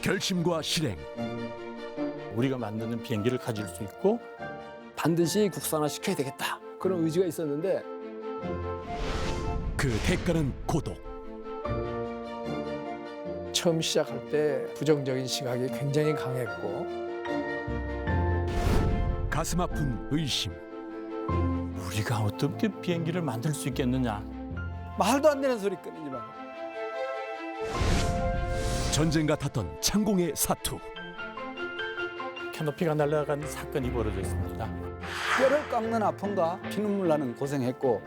결심과 실행. 우리가 만드는 비행기를 가질 수 있고 반드시 국산화시켜야 되겠다. 그런 의지가 있었는데 그 대가는 고독. 처음 시작할 때 부정적인 시각이 굉장히 강했고 가슴 아픈 의심. 우리가 어떻게 비행기를 만들 수 있겠느냐. 말도 안 되는 소리 끊이지 마. 전쟁 같았던 창공의 사투. 캐노피가 날아간 사건이 벌어졌습니다. 뼈를 깎는 아픔과 피눈물 나는 고생했고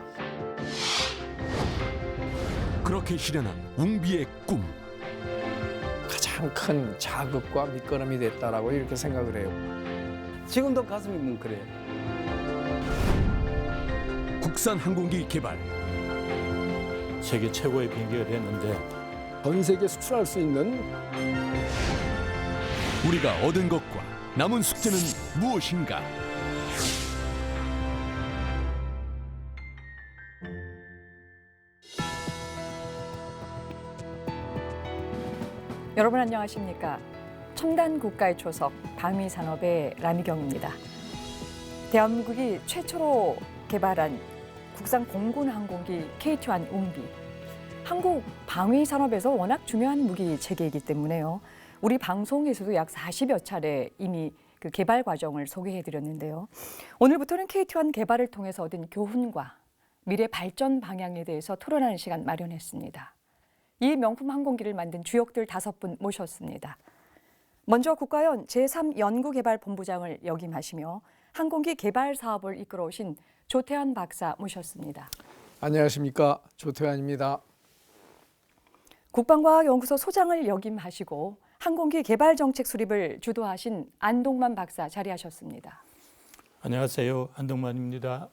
그렇게 실현한 웅비의 꿈. 가장 큰 자극과 밑거름이 됐다라고 이렇게 생각을 해요. 지금도 가슴이 뭉클해요. 국산 항공기 개발. 세계 최고의 비행기가 됐는데 전 세계 수출할 수 있는 우리가 얻은 것과 남은 숙제는 무엇인가? 여러분 안녕하십니까? 첨단 국가의 초석 방위 산업의 라미경입니다. 대한민국이 최초로 개발한 국산 공군 항공기 KT-1 웅비. 한국 방위 산업에서 워낙 중요한 무기 체계이기 때문에요. 우리 방송에서도 약 40여 차례 이미 그 개발 과정을 소개해드렸는데요. 오늘부터는 KT-1 개발을 통해서 얻은 교훈과 미래 발전 방향에 대해서 토론하는 시간 마련했습니다. 이 명품 항공기를 만든 주역들 5분 모셨습니다. 먼저 국가연 제3연구개발본부장을 역임하시며 항공기 개발 사업을 이끌어오신 조태환 박사 모셨습니다. 안녕하십니까, 조태환입니다. 국방과학연구소 소장을 역임하시고 항공기 개발 정책 수립을 주도하신 안동만 박사 자리하셨습니다. 안녕하세요. 안동만입니다.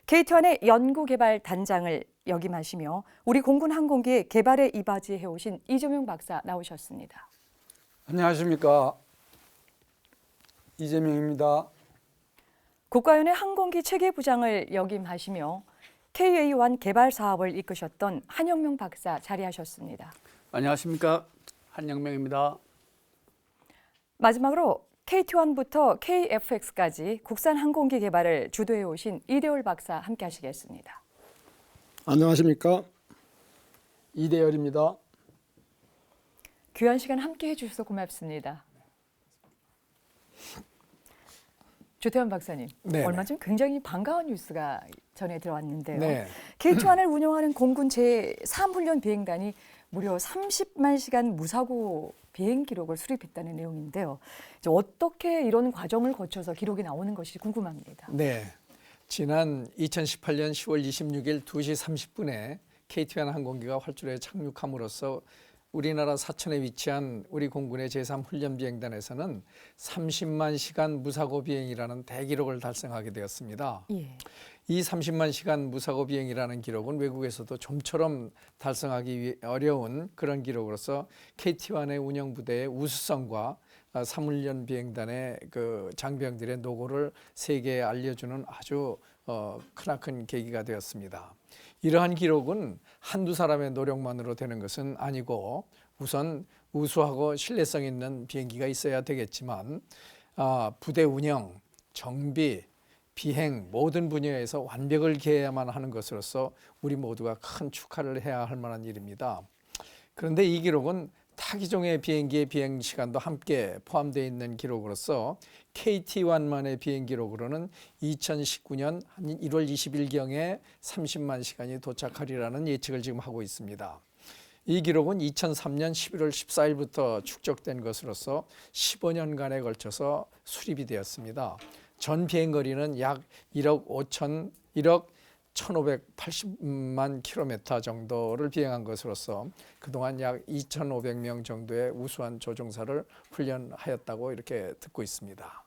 KT-1의 연구개발 단장을 역임하시며 우리 공군 항공기의 개발에 이바지해 오신 이재명 박사 나오셨습니다. 안녕하십니까. 이재명입니다. 국가연의 항공기 체계부장을 역임하시며 KA-1 개발 사업을 이끄셨던 한영명 박사 자리하셨습니다. 안녕하십니까. 한영명입니다. 마지막으로 KT-1부터 KF-X까지 국산 항공기 개발을 주도해 오신 이대열 박사 함께 하시겠습니다. 안녕하십니까, 이대열입니다. 귀한 시간 함께 해주셔서 고맙습니다. 조태환 박사님, 네네. 얼마 전 굉장히 반가운 뉴스가 전해 들어왔는데요. 네. KT-1을 운영하는 공군 제3훈련 비행단이 무려 30만 시간 무사고 비행 기록을 수립했다는 내용인데요. 이제 어떻게 이런 과정을 거쳐서 기록이 나오는 것이 궁금합니다. 네. 지난 2018년 10월 26일 2시 30분에 KT-1 항공기가 활주로에 착륙함으로써 우리나라 사천에 위치한 우리 공군의 제3훈련비행단에서는 30만 시간 무사고 비행이라는 대기록을 달성하게 되었습니다. 예. 이 30만 시간 무사고 비행이라는 기록은 외국에서도 좀처럼 달성하기 어려운 그런 기록으로서 KT-1의 운영부대의 우수성과 3훈련 비행단의 그 장병들의 노고를 세계에 알려주는 아주 크나큰 계기가 되었습니다. 이러한 기록은 한두 사람의 노력만으로 되는 것은 아니고 우선 우수하고 신뢰성 있는 비행기가 있어야 되겠지만 부대 운영, 정비, 비행 모든 분야에서 완벽을 기해야만 하는 것으로서 우리 모두가 큰 축하를 해야 할 만한 일입니다. 그런데 이 기록은 타기종의 비행기의 비행 시간도 함께 포함되어 있는 기록으로서 KT-1만의 비행 기록으로는 2019년 1월 20일경에 30만 시간이 도착하리라는 예측을 지금 하고 있습니다. 이 기록은 2003년 11월 14일부터 축적된 것으로서 15년간에 걸쳐서 수립이 되었습니다. 전 비행거리는 약 1억 1,580만 킬로미터 정도를 비행한 것으로서 그동안 약 2,500명 정도의 우수한 조종사를 훈련하였다고 이렇게 듣고 있습니다.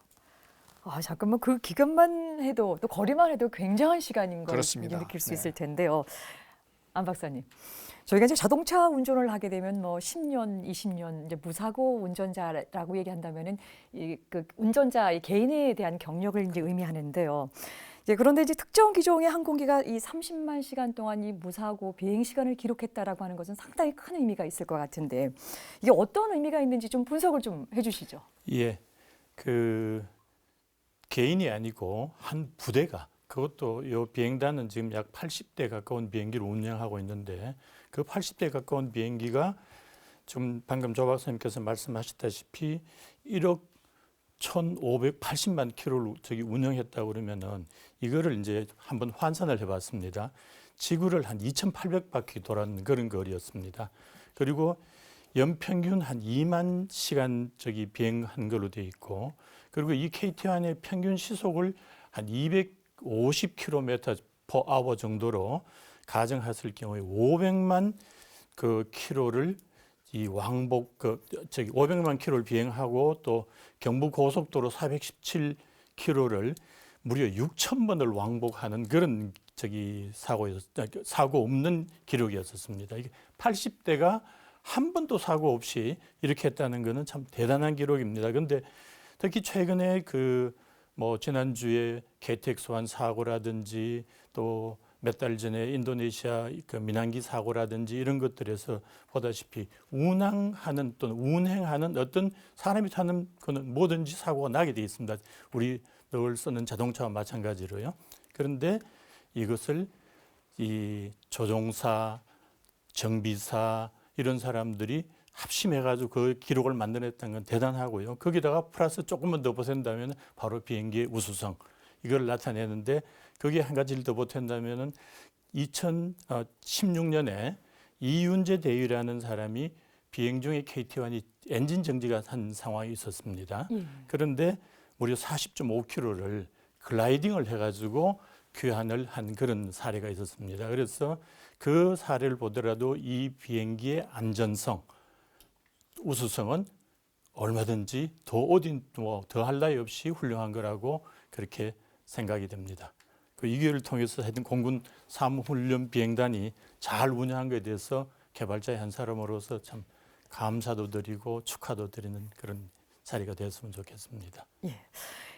잠깐만 그 기간만 해도 또 거리만 해도 굉장한 시간인 걸 그렇습니다. 느낄 수 네. 있을 텐데요. 안 박사님, 저희가 이제 자동차 운전을 하게 되면 뭐 10년, 20년 이제 무사고 운전자라고 얘기한다면은 그 운전자 개인에 대한 경력을 이제 의미하는데요. 예, 그런데 이제 특정 기종의 항공기가 이 30만 시간 동안 이 무사고 비행 시간을 기록했다라고 하는 것은 상당히 큰 의미가 있을 것 같은데 이게 어떤 의미가 있는지 좀 분석을 좀 해주시죠. 예, 그 개인이 아니고 한 부대가 그것도 요 비행단은 지금 약 80대 가까운 비행기를 운영하고 있는데 그 80대 가까운 비행기가 지금 방금 조 박사님께서 말씀하셨다시피 1억 1,580만 킬로를 저기 운영했다고 그러면은 이거를 이제 한번 환산을 해봤습니다. 지구를 한 2,800바퀴 돌았는 그런 거리였습니다. 그리고 연평균 한 2만 시간 저기 비행한 걸로 돼 있고, 그리고 이 KT1의 평균 시속을 한 250km per hour 정도로 가정했을 경우에 500만 그 킬로를 이 왕복 그 저기 500만 킬로를 비행하고 또 경부 고속도로 417킬로를 무려 6,000번을 왕복하는 그런 저기 사고 없는 기록이었었습니다. 이게 80대가 한 번도 사고 없이 이렇게 했다는 것은 참 대단한 기록입니다. 그런데 특히 최근에 그 뭐 지난주에 KTX1 사고라든지 또 몇 달 전에 인도네시아 그 민항기 사고라든지 이런 것들에서 보다시피 운항하는 또는 운행하는 어떤 사람이 타는 거는 뭐든지 사고가 나게 돼 있습니다. 우리 늘 쓰는 자동차와 마찬가지로요. 그런데 이것을 이 조종사, 정비사 이런 사람들이 합심해가지고 그 기록을 만들어냈다는 건 대단하고요. 거기다가 플러스 조금만 더 보탠다면 바로 비행기의 우수성 이걸 나타내는데 거기에 한 가지를 더 보탠다면은 2016년에 이윤재 대위라는 사람이 비행 중에 KT1이 엔진 정지가 한 상황이 있었습니다. 그런데 무려 40.5km를 글라이딩을 해가지고 귀환을 한 그런 사례가 있었습니다. 그래서 그 사례를 보더라도 이 비행기의 안전성, 우수성은 얼마든지 더 어디 더할 나위 없이 훌륭한 거라고 그렇게 생각이 됩니다. 이 기회를 통해서 하여튼 공군 사무훈련 비행단이 잘 운영한 것에 대해서 개발자의 한 사람으로서 참 감사도 드리고 축하도 드리는 그런 자리가 됐으면 좋겠습니다. 예.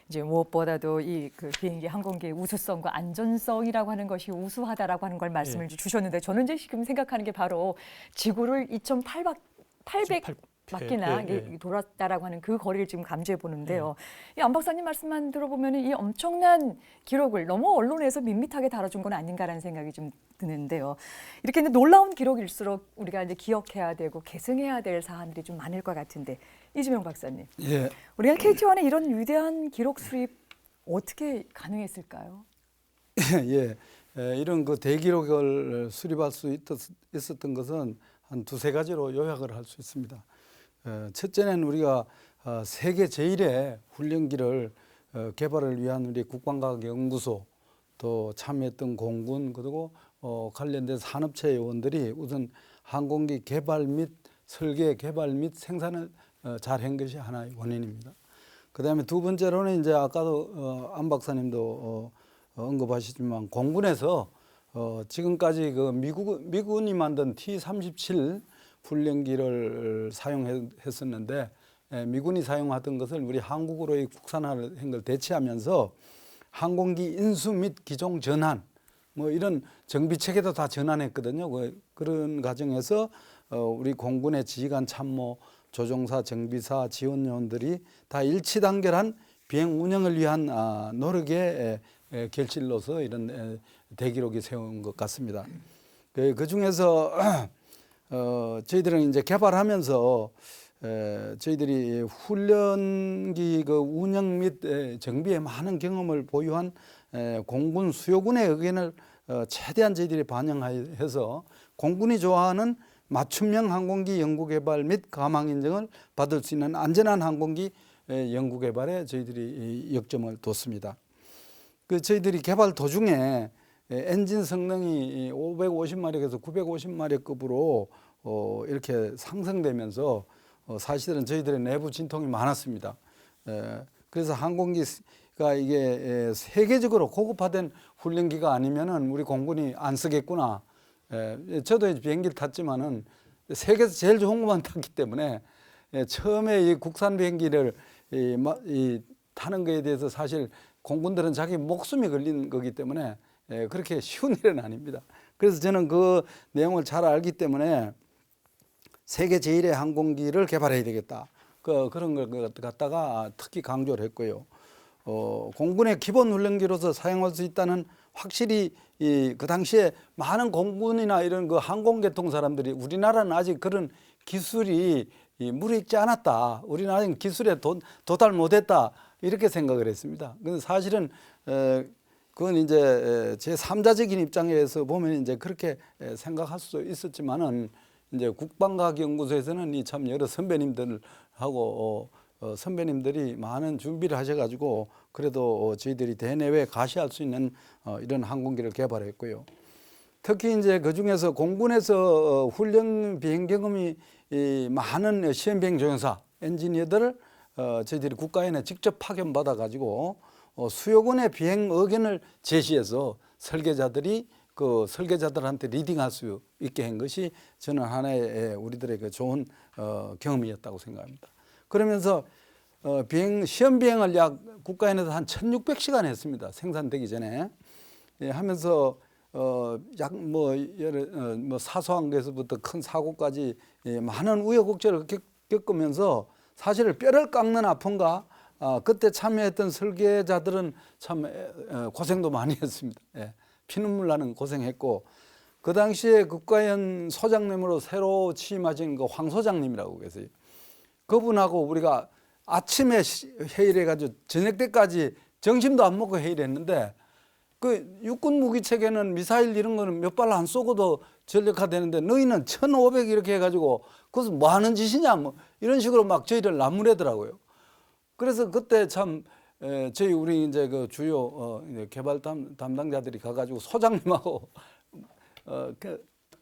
이제 무엇보다도 이 그 비행기 항공기의 우수성과 안전성이라고 하는 것이 우수하다라고 하는 걸 말씀을 주셨는데 저는 이제 지금 생각하는 게 바로 지구를 2,800바퀴나 돌았다라고 하는 그 거리를 지금 감지해 보는데요. 이 안 박사님 말씀만 들어보면 이 엄청난 기록을 너무 언론에서 밋밋하게 다뤄준 건 아닌가라는 생각이 좀 드는데요. 이렇게 놀라운 기록일수록 우리가 이제 기억해야 되고 계승해야 될 사안들이 좀 많을 것 같은데 이지명 박사님, 예, 우리가 KT1의 이런 위대한 기록 수립 어떻게 가능했을까요? 예, 이런 그 대기록을 수립할 수 있었던 것은 한 두세 가지로 요약을 할 수 있습니다. 첫째는 우리가 세계 제1의 훈련기를 개발을 위한 우리 국방과학연구소 또 참여했던 공군 그리고 관련된 산업체 요원들이 우선 항공기 개발 및 설계 개발 및 생산을 잘한 것이 하나의 원인입니다. 그다음에 두 번째로는 이제 아까도 안 박사님도 언급하시지만 공군에서 지금까지 그 미군이 만든 T-37 훈련기를 사용했었는데 미군이 사용하던 것을 우리 한국으로의 국산화한 걸 대체하면서 항공기 인수 및 기종 전환 뭐 이런 정비 체계도 다 전환했거든요. 그런 과정에서 우리 공군의 지휘관 참모, 조종사, 정비사, 지원 요원들이 다 일치단결한 비행 운영을 위한 노력의 결실로서 이런 대기록이 세운 것 같습니다. 그 중에서 저희들은 이제 개발하면서 저희들이 훈련기 그 운영 및 정비에 많은 경험을 보유한 공군 수요군의 의견을 최대한 저희들이 반영해서 공군이 좋아하는 맞춤형 항공기 연구개발 및 가망 인증을 받을 수 있는 안전한 항공기 연구개발에 저희들이 역점을 뒀습니다. 그 저희들이 개발 도중에 엔진 성능이 550마력에서 950마력급으로 이렇게 상승되면서 사실은 저희들의 내부 진통이 많았습니다. 그래서 항공기가 이게 세계적으로 고급화된 훈련기가 아니면은 우리 공군이 안 쓰겠구나. 저도 비행기를 탔지만은 세계에서 제일 좋은 것만 탔기 때문에 처음에 이 국산 비행기를 타는 거에 대해서 사실 공군들은 자기 목숨이 걸린 거기 때문에 그렇게 쉬운 일은 아닙니다. 그래서 저는 그 내용을 잘 알기 때문에 세계 제1의 항공기를 개발해야 되겠다. 그런 걸 갖다가 특히 강조를 했고요. 공군의 기본 훈련기로서 사용할 수 있다는 확실히 그 당시에 많은 공군이나 이런 그 항공계통 사람들이 우리나라는 아직 그런 기술이 무르익지 않았다. 우리는 아직 기술에 도달 못했다. 이렇게 생각을 했습니다. 근데 사실은 그건 이제 제 3자적인 입장에서 보면 이제 그렇게 생각할 수 있었지만은 이제 국방과학연구소에서는 이 참 여러 선배님들하고 선배님들이 많은 준비를 하셔가지고 그래도 저희들이 대내외 가시할 수 있는 이런 항공기를 개발했고요. 특히 이제 그 중에서 공군에서 훈련 비행 경험이 많은 시험 비행 조종사 엔지니어들을 저희들이 국가연에 직접 파견 받아가지고 수요군의 비행 의견을 제시해서 설계자들이 그 설계자들한테 리딩할 수 있게 한 것이 저는 하나의 우리들의 그 좋은 경험이었다고 생각합니다. 그러면서 시험 비행을 약 국가연에서 한 1,600시간 했습니다. 생산되기 전에 하면서 약 뭐 사소한 것에서부터 큰 사고까지 많은 우여곡절을 겪으면서 사실 뼈를 깎는 아픔과 그때 참여했던 설계자들은 참 고생도 많이 했습니다. 피눈물 나는 고생했고 그 당시에 국가연 소장님으로 새로 취임하신 그 황 소장님이라고 계세요. 그분하고 우리가 아침에 회의를 해가지고 저녁 때까지 점심도 안 먹고 회의를 했는데 그 육군 무기 체계는 미사일 이런 거는 몇 발 안 쏘고도 전력화되는데 너희는 1,500 이렇게 해가지고 그것은 뭐 하는 짓이냐 뭐 이런 식으로 막 저희를 나무래더라고요. 그래서 그때 참 우리 이제 그 주요 개발 담당자들이 가가지고 소장님하고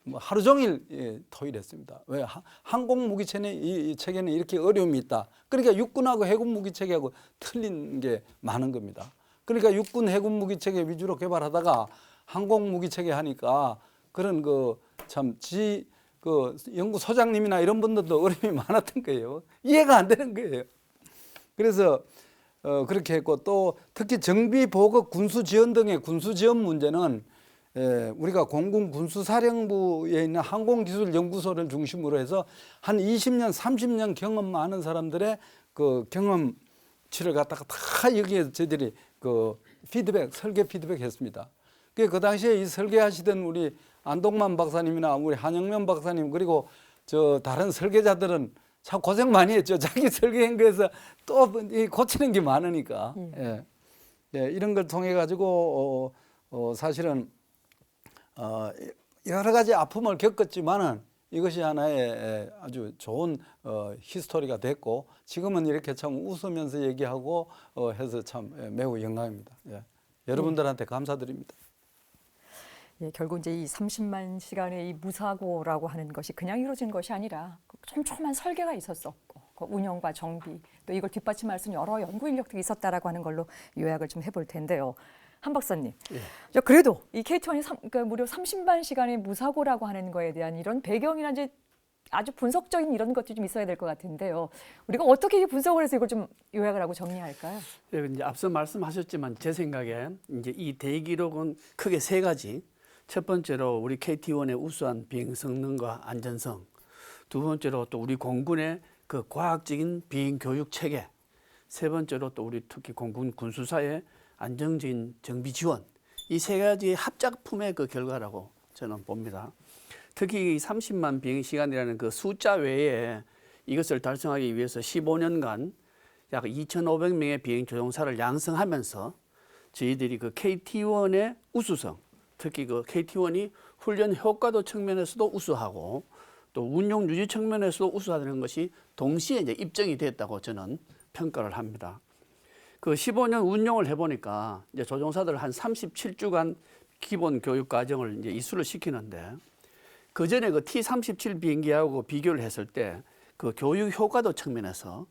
뭐 하루 종일 토의했습니다. 왜 항공 무기 체계는 이렇게 어려움이 있다. 그러니까 육군하고 해군 무기 체계하고 틀린 게 많은 겁니다. 그러니까 육군 해군 무기 체계 위주로 개발하다가 항공 무기 체계 하니까 그런 그 연구 소장님이나 이런 분들도 어려움이 많았던 거예요. 이해가 안 되는 거예요. 그래서 그렇게 했고 또 특히 정비 보급 군수 지원 등의 군수 지원 문제는 우리가 공군 군수사령부에 있는 항공기술연구소를 중심으로 해서 한 20년, 30년 경험 많은 사람들의 그 경험치를 갖다가 다 여기에 저희들이 그 설계 피드백 했습니다. 그 당시에 이 설계하시던 우리 안동만 박사님이나 우리 한영면 박사님 그리고 다른 설계자들은 참 고생 많이 했죠. 자기 설계한 거에서 또 고치는 게 많으니까. 이런 걸 통해 가지고 사실은 여러 가지 아픔을 겪었지만은 이것이 하나의 아주 좋은 히스토리가 됐고 지금은 이렇게 참 웃으면서 얘기하고 해서 참 매우 영광입니다. 여러분들한테 감사드립니다. 결국 이제 이 30만 시간의 이 무사고라고 하는 것이 그냥 이루어진 것이 아니라 촘촘한 설계가 있었었고 그 운영과 정비 또 이걸 뒷받침할 수 있는 여러 연구 인력들이 있었다라고 하는 걸로 요약을 좀 해볼 텐데요. 한 박사님, 그래도 이 KT-1이 그러니까 무려 30만 시간의 무사고라고 하는 거에 대한 이런 배경이나 이제 아주 분석적인 이런 것들이 좀 있어야 될 것 같은데요. 우리가 어떻게 분석을 해서 이걸 좀 요약을 하고 정리할까요? 이제 앞서 말씀하셨지만 제 생각에 이제 이 대기록은 크게 세 가지. 첫 번째로 우리 KT-1의 우수한 비행 성능과 안전성. 두 번째로 또 우리 공군의 그 과학적인 비행 교육 체계. 세 번째로 또 우리 특히 공군 군수사의 안정적인 정비 지원. 이 세 가지의 합작품의 그 결과라고 저는 봅니다. 특히 30만 비행 시간이라는 그 숫자 외에 이것을 달성하기 위해서 15년간 약 2,500명의 비행 조종사를 양성하면서 저희들이 그 KT-1의 우수성, 특히 그 KT-1이 훈련 효과도 측면에서도 우수하고 또 운용 유지 측면에서도 우수하다는 것이 동시에 이제 입증이 됐다고 저는 평가를 합니다. 그 15년 운용을 해보니까 이제 조종사들 한 37주간 기본 교육 과정을 이제 이수를 시키는데 그 전에 그 T-37 비행기하고 비교를 했을 때 그 교육 효과도 측면에서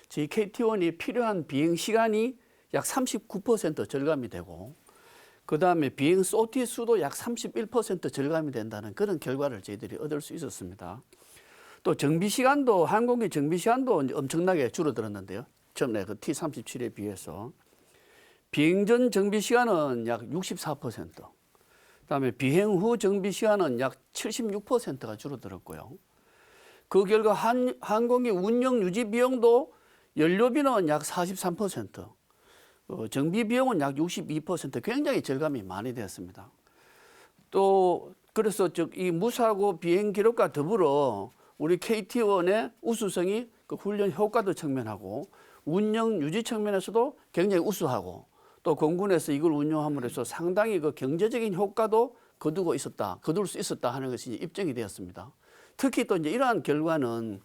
저희 KT-1이 필요한 비행 시간이 약 39% 절감이 되고 그 다음에 비행 소티 수도 약 31% 절감이 된다는 그런 결과를 저희들이 얻을 수 있었습니다. 또 정비 시간도 항공기 정비 시간도 엄청나게 줄어들었는데요. 처음에 그 T-37에 비해서 비행 전 정비 시간은 약 64%, 그다음에 비행 후 정비 시간은 약 76%가 줄어들었고요. 그 결과 항공기 운영 유지 비용도 연료비는 약 43%, 정비 비용은 약 62%, 굉장히 절감이 많이 되었습니다. 또 그래서 이 무사고 비행 기록과 더불어 우리 KT-1의 우수성이 그 훈련 효과도 측면하고 운영 유지 측면에서도 굉장히 우수하고 또 공군에서 이걸 운용함으로써 상당히 그 경제적인 효과도 거둘 수 있었다 하는 것이 입증이 되었습니다. 특히 또 이제 이러한 결과는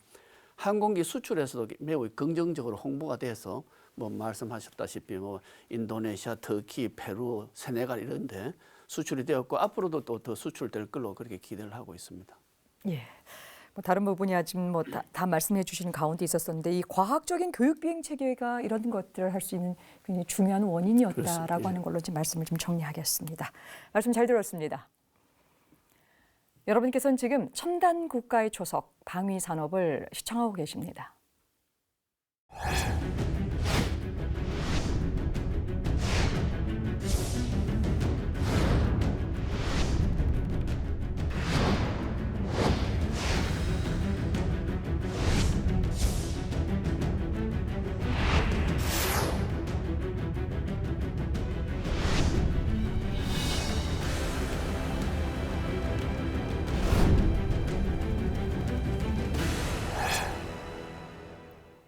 항공기 수출에서도 매우 긍정적으로 홍보가 돼서 뭐 말씀하셨다시피 뭐 인도네시아, 터키, 페루, 세네갈 이런데 수출이 되었고 앞으로도 또 더 수출될 걸로 그렇게 기대를 하고 있습니다. 예. 뭐 다른 부분이야 지금 뭐 다 말씀해 주시는 가운데 있었었는데 이 과학적인 교육 비행 체계가 이런 것들을 할 수 있는 굉장히 중요한 원인이었다라고 그렇습니다. 하는 걸로 지금 말씀을 좀 정리하겠습니다. 말씀 잘 들었습니다. 여러분께서는 지금 첨단 국가의 초석 방위 산업을 시청하고 계십니다.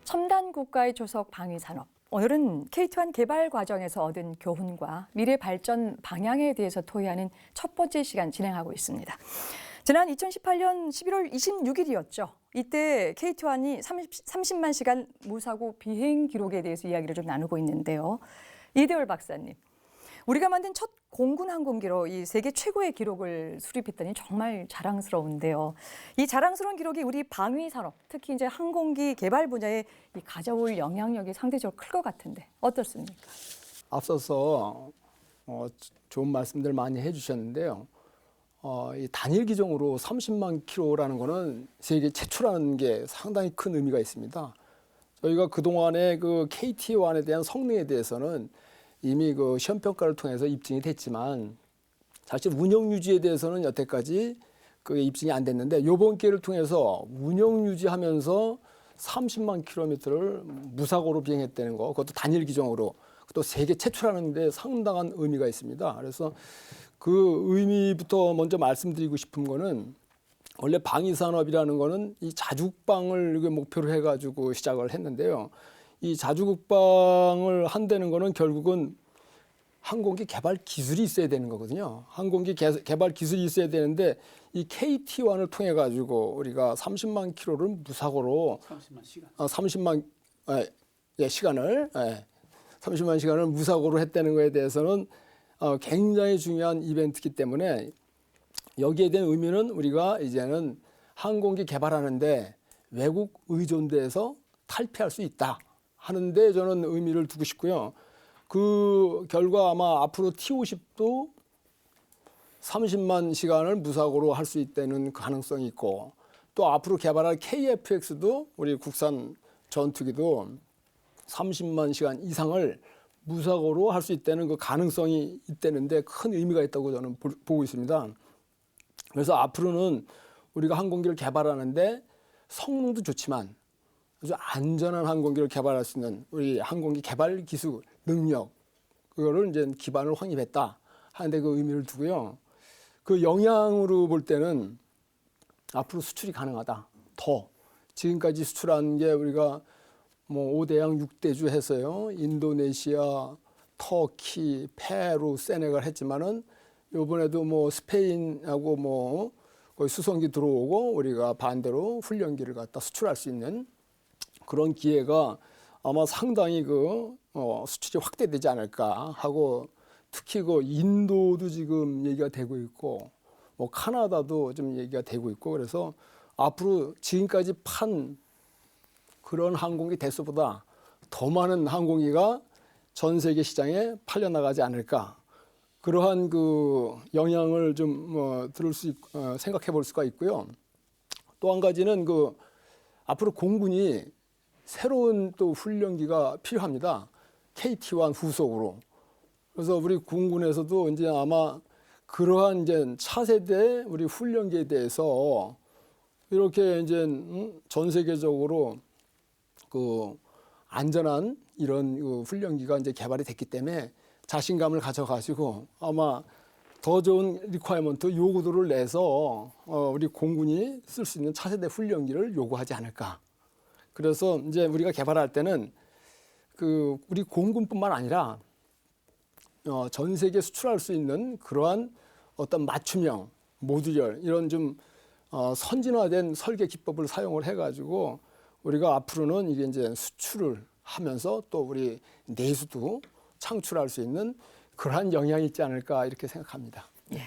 첨단 국가의 조석 방위 산업. 오늘은 KT-1 개발 과정에서 얻은 교훈과 미래 발전 방향에 대해서 토의하는 첫 번째 시간 진행하고 있습니다. 지난 2018년 11월 26일이었죠. 이때 KT-1이 30만 시간 무사고 비행 기록에 대해서 이야기를 좀 나누고 있는데요. 이대월 박사님, 우리가 만든 첫 공군 항공기로 이 세계 최고의 기록을 수립했다니 정말 자랑스러운데요. 이 자랑스러운 기록이 우리 방위 산업, 특히 이제 항공기 개발 분야에 가져올 영향력이 상대적으로 클 것 같은데 어떻습니까? 앞서서 좋은 말씀들 많이 해주셨는데요. 이 단일 기종으로 30만 킬로라는 거는 세계 최초라는 게 상당히 큰 의미가 있습니다. 저희가 그동안에 그 KT-1에 대한 성능에 대해서는 이미 그 시험 평가를 통해서 입증이 됐지만 사실 운영 유지에 대해서는 여태까지 그 입증이 안 됐는데 이번 기회를 통해서 운영 유지하면서 30만 킬로미터를 무사고로 비행했다는 거, 그것도 단일 기종으로 또 세계 최초라는 데 상당한 의미가 있습니다. 그래서 그 의미부터 먼저 말씀드리고 싶은 거는 원래 방위 산업이라는 거는 이 자주국방을 목표로 해가지고 시작을 했는데요. 이 자주국방을 한다는 거는 결국은 항공기 개발 기술이 있어야 되는 거거든요. 항공기 개발 기술이 있어야 되는데 이 KT-1을 통해 가지고 우리가 30만 킬로를 무사고로 30만 시간을 30만 시간을 무사고로 했다는 거에 대해서는 굉장히 중요한 이벤트이기 때문에 여기에 대한 의미는 우리가 이제는 항공기 개발하는데 외국 의존도에서 탈피할 수 있다 하는데 저는 의미를 두고 싶고요. 그 결과 아마 앞으로 T-50도 30만 시간을 무사고로 할 수 있다는 가능성이 있고 또 앞으로 개발할 KF-X도 우리 국산 전투기도 30만 시간 이상을 무사고로 할 수 있다는 그 가능성이 있다는데 큰 의미가 있다고 저는 보고 있습니다. 그래서 앞으로는 우리가 항공기를 개발하는데 성능도 좋지만 아주 안전한 항공기를 개발할 수 있는 우리 항공기 개발 기술 능력 그거를 이제 기반을 확립했다 하는데 그 의미를 두고요. 그 영향으로 볼 때는 앞으로 수출이 가능하다. 더 지금까지 수출한 게 우리가 뭐 5대양 6대주 해서요. 인도네시아, 터키, 페루, 세네갈 했지만은 이번에도 뭐 스페인하고 뭐 거의 수송기 들어오고 우리가 반대로 훈련기를 갖다 수출할 수 있는 그런 기회가 아마 상당히 수출이 확대되지 않을까 하고 특히 그 인도도 지금 얘기가 되고 있고 뭐 카나다도 좀 얘기가 되고 있고 그래서 앞으로 지금까지 판 그런 항공기 대수보다 더 많은 항공기가 전 세계 시장에 팔려 나가지 않을까 그러한 그 영향을 좀 생각해 볼 수가 있고요. 또 한 가지는 그 앞으로 공군이 새로운 또 훈련기가 필요합니다. KT-1 후속으로. 그래서 우리 공군에서도 이제 아마 그러한 이제 차세대 우리 훈련기에 대해서 이렇게 이제 전 세계적으로 그 안전한 이런 그 훈련기가 이제 개발이 됐기 때문에 자신감을 가져가지고 아마 더 좋은 리ኳ이먼트 요구도를 내서 우리 공군이 쓸 수 있는 차세대 훈련기를 요구하지 않을까. 그래서 이제 우리가 개발할 때는 그 우리 공군뿐만 아니라 전 세계 수출할 수 있는 그러한 어떤 맞춤형 모듈열 이런 좀 선진화된 설계 기법을 사용을 해가지고 우리가 앞으로는 이게 이제 수출을 하면서 또 우리 내수도 창출할 수 있는 그러한 영향이 있지 않을까 이렇게 생각합니다. 예.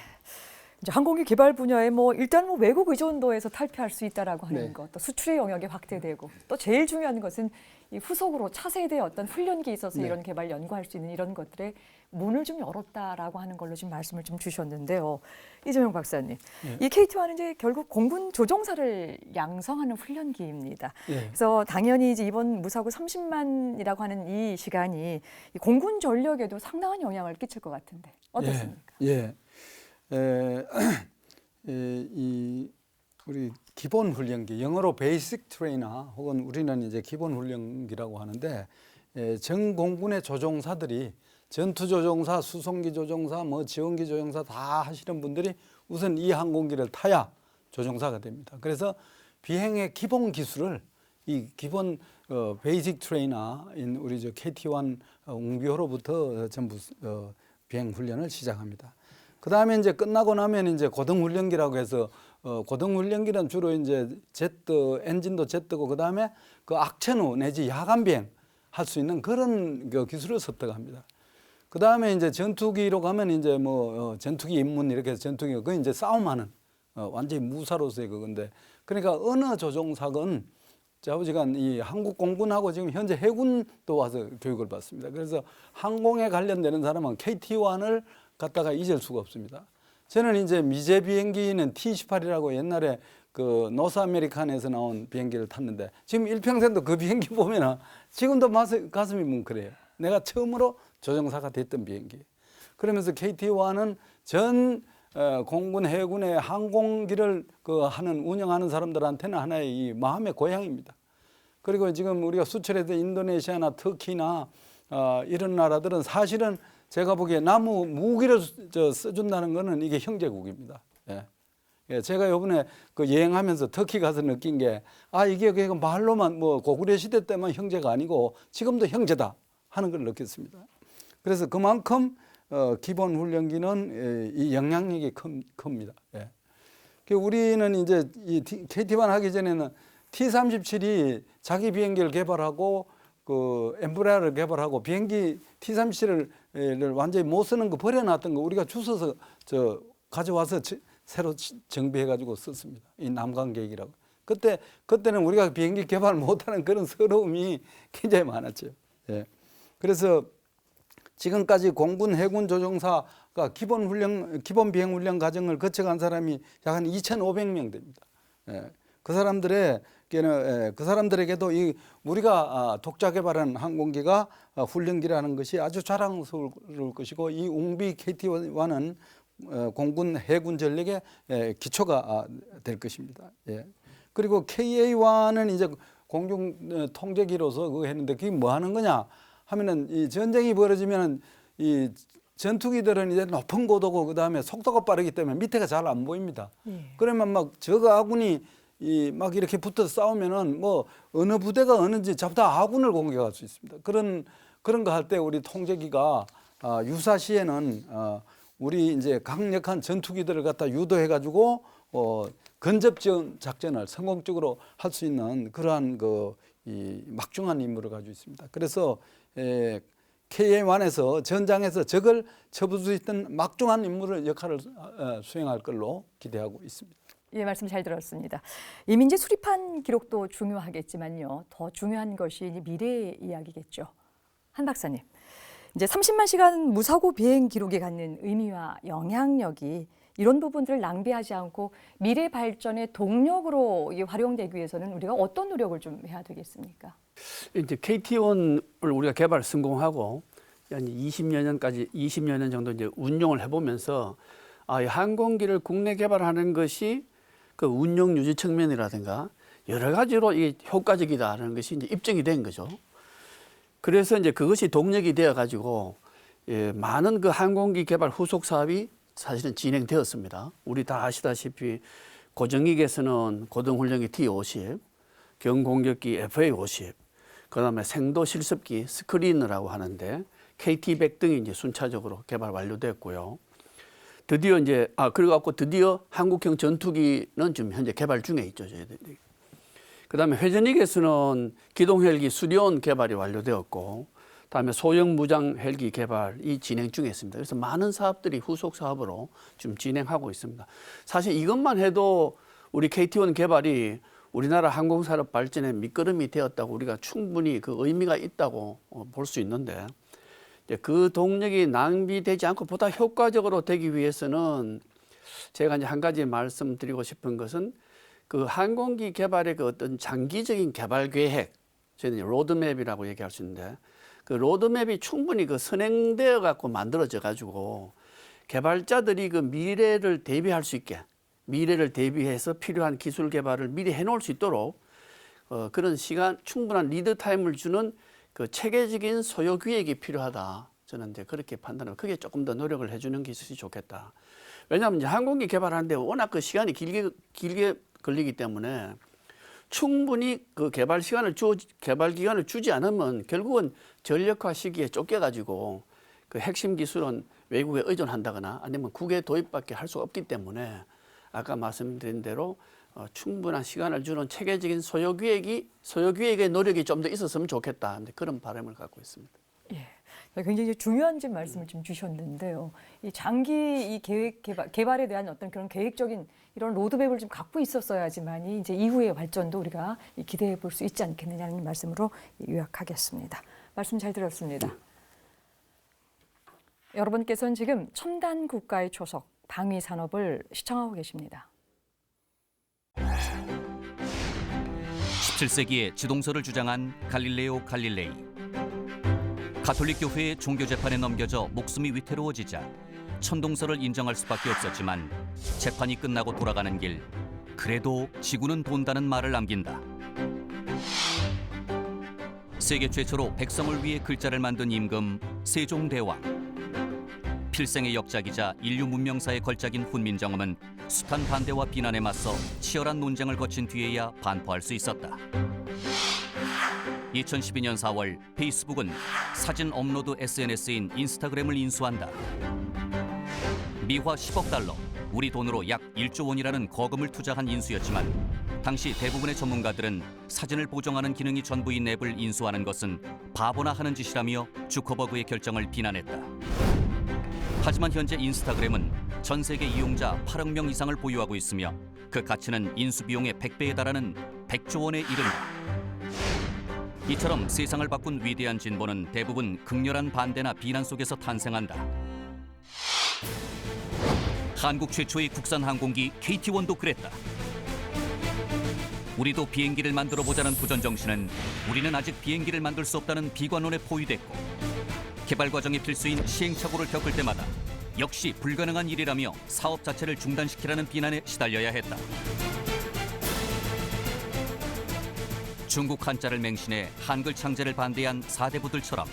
이제 항공기 개발 분야에 뭐 일단 뭐 외국 의존도에서 탈피할 수 있다라고 하는 네. 것, 또 수출의 영역이 확대되고 또 제일 중요한 것은 이 후속으로 차세대 어떤 훈련기에 있어서 네. 이런 개발 연구할 수 있는 이런 것들에 문을 좀 열었다라고 하는 걸로 지금 말씀을 좀 주셨는데요. 이재명 박사님, 이 KT-1은 이제 결국 공군 조종사를 양성하는 훈련기입니다. 그래서 당연히 이제 이번 무사고 30만이라고 하는 이 시간이 이 공군 전력에도 상당한 영향을 끼칠 것 같은데 어떻습니까? 예. 이 우리 기본 훈련기, 영어로 베이직 트레이너 혹은 우리는 이제 기본 훈련기라고 하는데 전 공군의 조종사들이 전투 조종사, 수송기 조종사, 뭐 지원기 조종사 다 하시는 분들이 우선 이 항공기를 타야 조종사가 됩니다. 그래서 비행의 기본 기술을 이 기본 베이직 트레이너인 우리 저 KT-1 웅비호로부터 전부 비행 훈련을 시작합니다. 그 다음에 이제 끝나고 나면 이제 고등훈련기라고 해서 고등훈련기는 주로 이제 제트 엔진도 제트고 그 다음에 그 악천 후 내지 야간 비행 할 수 있는 그런 그 기술을 습득합니다. 그 다음에 이제 전투기로 가면 이제 뭐 전투기 입문 이렇게 해서 전투기가 그 이제 싸움하는 완전히 무사로서의 그건데 그러니까 어느 조종사건 좌우지간 이 한국 공군하고 지금 현재 해군도 와서 교육을 받습니다. 그래서 항공에 관련되는 사람은 KT-1을 갖다가 잊을 수가 없습니다. 저는 이제 미제 비행기는 T-18이라고 옛날에 그 노스 아메리칸에서 나온 비행기를 탔는데 지금 일평생도 그 비행기 보면은 지금도 가슴이 뭉클해요. 내가 처음으로 조종사가 됐던 비행기. 그러면서 KT-1은 전 공군 해군의 항공기를 그 하는 운영하는 사람들한테는 하나의 이 마음의 고향입니다. 그리고 지금 우리가 수출해서 인도네시아나 터키나 이런 나라들은 사실은 제가 보기에 나무 무기를 써준다는 거는 이게 형제국입니다. 예, 제가 이번에 그 여행하면서 터키 가서 느낀 게 이게 그냥 말로만 뭐 고구려 시대 때만 형제가 아니고 지금도 형제다 하는 걸 느꼈습니다. 그래서 그만큼 기본 훈련기는 이 영향력이 큽니다. 예. 우리는 이제 이 KT-1 하기 전에는 T-37이 자기 비행기를 개발하고 그 엠브레아를 개발하고 비행기 T-37을 완전히 못 쓰는 거 버려놨던 거 우리가 주워서 가져와서 새로 정비해가지고 썼습니다. 이 남강 계획이라고. 그때는 우리가 비행기 개발 못하는 그런 서러움이 굉장히 많았죠. 예. 그래서 지금까지 공군 해군 조종사가 기본 비행 훈련 과정을 거쳐간 사람이 약 한 2,500명 됩니다. 예. 그 사람들에게도 이 우리가 독자 개발한 항공기가 훈련기라는 것이 아주 자랑스러울 것이고 이 웅비 KT-1은 공군 해군 전력의 기초가 될 것입니다. 예. 그리고 KA-1은 이제 공중 통제기로서 그거 했는데 그게 뭐 하는 거냐 하면은 이 전쟁이 벌어지면은 이 전투기들은 이제 높은 고도고 그 다음에 속도가 빠르기 때문에 밑에가 잘 안 보입니다. 그러면 막 적 아군이 막 이렇게 붙어서 싸우면은 뭐 어느 부대가 어느지 잡다 아군을 공격할 수 있습니다. 그런 거 할 때 우리 통제기가 유사시에는 우리 이제 강력한 전투기들을 갖다 유도해가지고 근접 작전을 성공적으로 할 수 있는 그러한 이 막중한 임무를 가지고 있습니다. 그래서 KA-1에서 전장에서 적을 쳐부술 수 있던 막중한 역할을 수행할 걸로 기대하고 있습니다. 예, 말씀 잘 들었습니다. 이미 이제 수립한 기록도 중요하겠지만요. 더 중요한 것이 이제 미래의 이야기겠죠. 한 박사님, 이제 30만 시간 무사고 비행 기록이 갖는 의미와 영향력이 이런 부분들을 낭비하지 않고 미래 발전의 동력으로 이게 활용되기 위해서는 우리가 어떤 노력을 좀 해야 되겠습니까? 이제 KT1을 우리가 개발 성공하고 한 20여 년 정도 이제 운용을 해보면서 이 항공기를 국내 개발하는 것이 그 운용 유지 측면이라든가 여러 가지로 이게 효과적이다라는 것이 이제 입증이 된 거죠. 그래서 이제 그것이 동력이 되어 가지고 많은 그 항공기 개발 후속 사업이 사실은 진행되었습니다. 우리 다 아시다시피 고정익에서는 고등훈련기 T-50, 경공격기 FA-50, 그다음에 생도 실습기 스크리너라고 하는데 KT-100 등이 이제 순차적으로 개발 완료됐고요. 드디어 이제 그래갖고 드디어 한국형 전투기는 지금 현재 개발 중에 있죠, 저희들이. 그다음에 회전익에서는 기동 헬기 수리온 개발이 완료되었고, 다음에 소형 무장 헬기 개발이 진행 중에 있습니다. 그래서 많은 사업들이 후속 사업으로 지금 진행하고 있습니다. 사실 이것만 해도 우리 KT1 개발이 우리나라 항공산업 발전의 밑거름이 되었다고 우리가 충분히 그 의미가 있다고 볼 수 있는데, 그 동력이 낭비되지 않고 보다 효과적으로 되기 위해서는 제가 이제 한 가지 말씀드리고 싶은 것은 그 항공기 개발의 그 어떤 장기적인 개발 계획, 저희는 로드맵이라고 얘기할 수 있는데, 그 로드맵이 충분히 그 선행되어 갖고 만들어져 가지고 개발자들이 그 미래를 대비할 수 있게, 미래를 대비해서 필요한 기술 개발을 미리 해놓을 수 있도록 그런 시간, 충분한 리드 타임을 주는 그 체계적인 소요 기획이 필요하다. 저는 이제 그렇게 판단하고 그게 조금 더 노력을 해주는 게 있으면 좋겠다. 왜냐하면 이제 항공기 개발하는데 워낙 그 시간이 길게 걸리기 때문에 충분히 그 개발 기간을 주지 않으면 결국은 전력화 시기에 쫓겨가지고 그 핵심 기술은 외국에 의존한다거나 아니면 국외 도입밖에 할 수 없기 때문에 아까 말씀드린 대로 충분한 시간을 주는 체계적인 소요 기획의 노력이 좀 더 있었으면 좋겠다. 그런 바람을 갖고 있습니다. 예. 굉장히 중요한 말씀을 좀 주셨는데요. 이 장기 이 계획 개발에 대한 어떤 그런 계획적인 이런 로드맵을 좀 갖고 있었어야지만이 이제 이후의 발전도 우리가 기대해 볼 수 있지 않겠느냐는 말씀으로 요약하겠습니다. 말씀 잘 들었습니다. 여러분께서는 지금 첨단 국가의 초석 방위 산업을 시청하고 계십니다. 17세기에 지동설을 주장한 갈릴레오 갈릴레이. 가톨릭 교회의 종교 재판에 넘겨져 목숨이 위태로워지자 천동설을 인정할 수밖에 없었지만 재판이 끝나고 돌아가는 길, 그래도 지구는 돈다는 말을 남긴다. 세계 최초로 백성을 위해 글자를 만든 임금 세종대왕. 필생의 역작이자 인류 문명사의 걸작인 훈민정음은 숱한 반대와 비난에 맞서 치열한 논쟁을 거친 뒤에야 반포할 수 있었다. 2012년 4월 페이스북은 사진 업로드 SNS인 인스타그램을 인수한다. 미화 10억 달러, 우리 돈으로 약 1조 원이라는 거금을 투자한 인수였지만 당시 대부분의 전문가들은 사진을 보정하는 기능이 전부인 앱을 인수하는 것은 바보나 하는 짓이라며 주커버그의 결정을 비난했다. 하지만 현재 인스타그램은 전 세계 이용자 8억 명 이상을 보유하고 있으며 그 가치는 인수 비용의 100배에 달하는 100조 원에 이른다. 이처럼 세상을 바꾼 위대한 진보는 대부분 극렬한 반대나 비난 속에서 탄생한다. 한국 최초의 국산 항공기 KT-1도 그랬다. 우리도 비행기를 만들어 보자는 도전 정신은 우리는 아직 비행기를 만들 수 없다는 비관론에 포위됐고, 개발 과정이 필수인 시행착오를 겪을 때마다 역시 불가능한 일이라며 사업 자체를 중단시키라는 비난에 시달려야 했다. 중국 한자를 맹신해 한글 창제를 반대한 사대부들처럼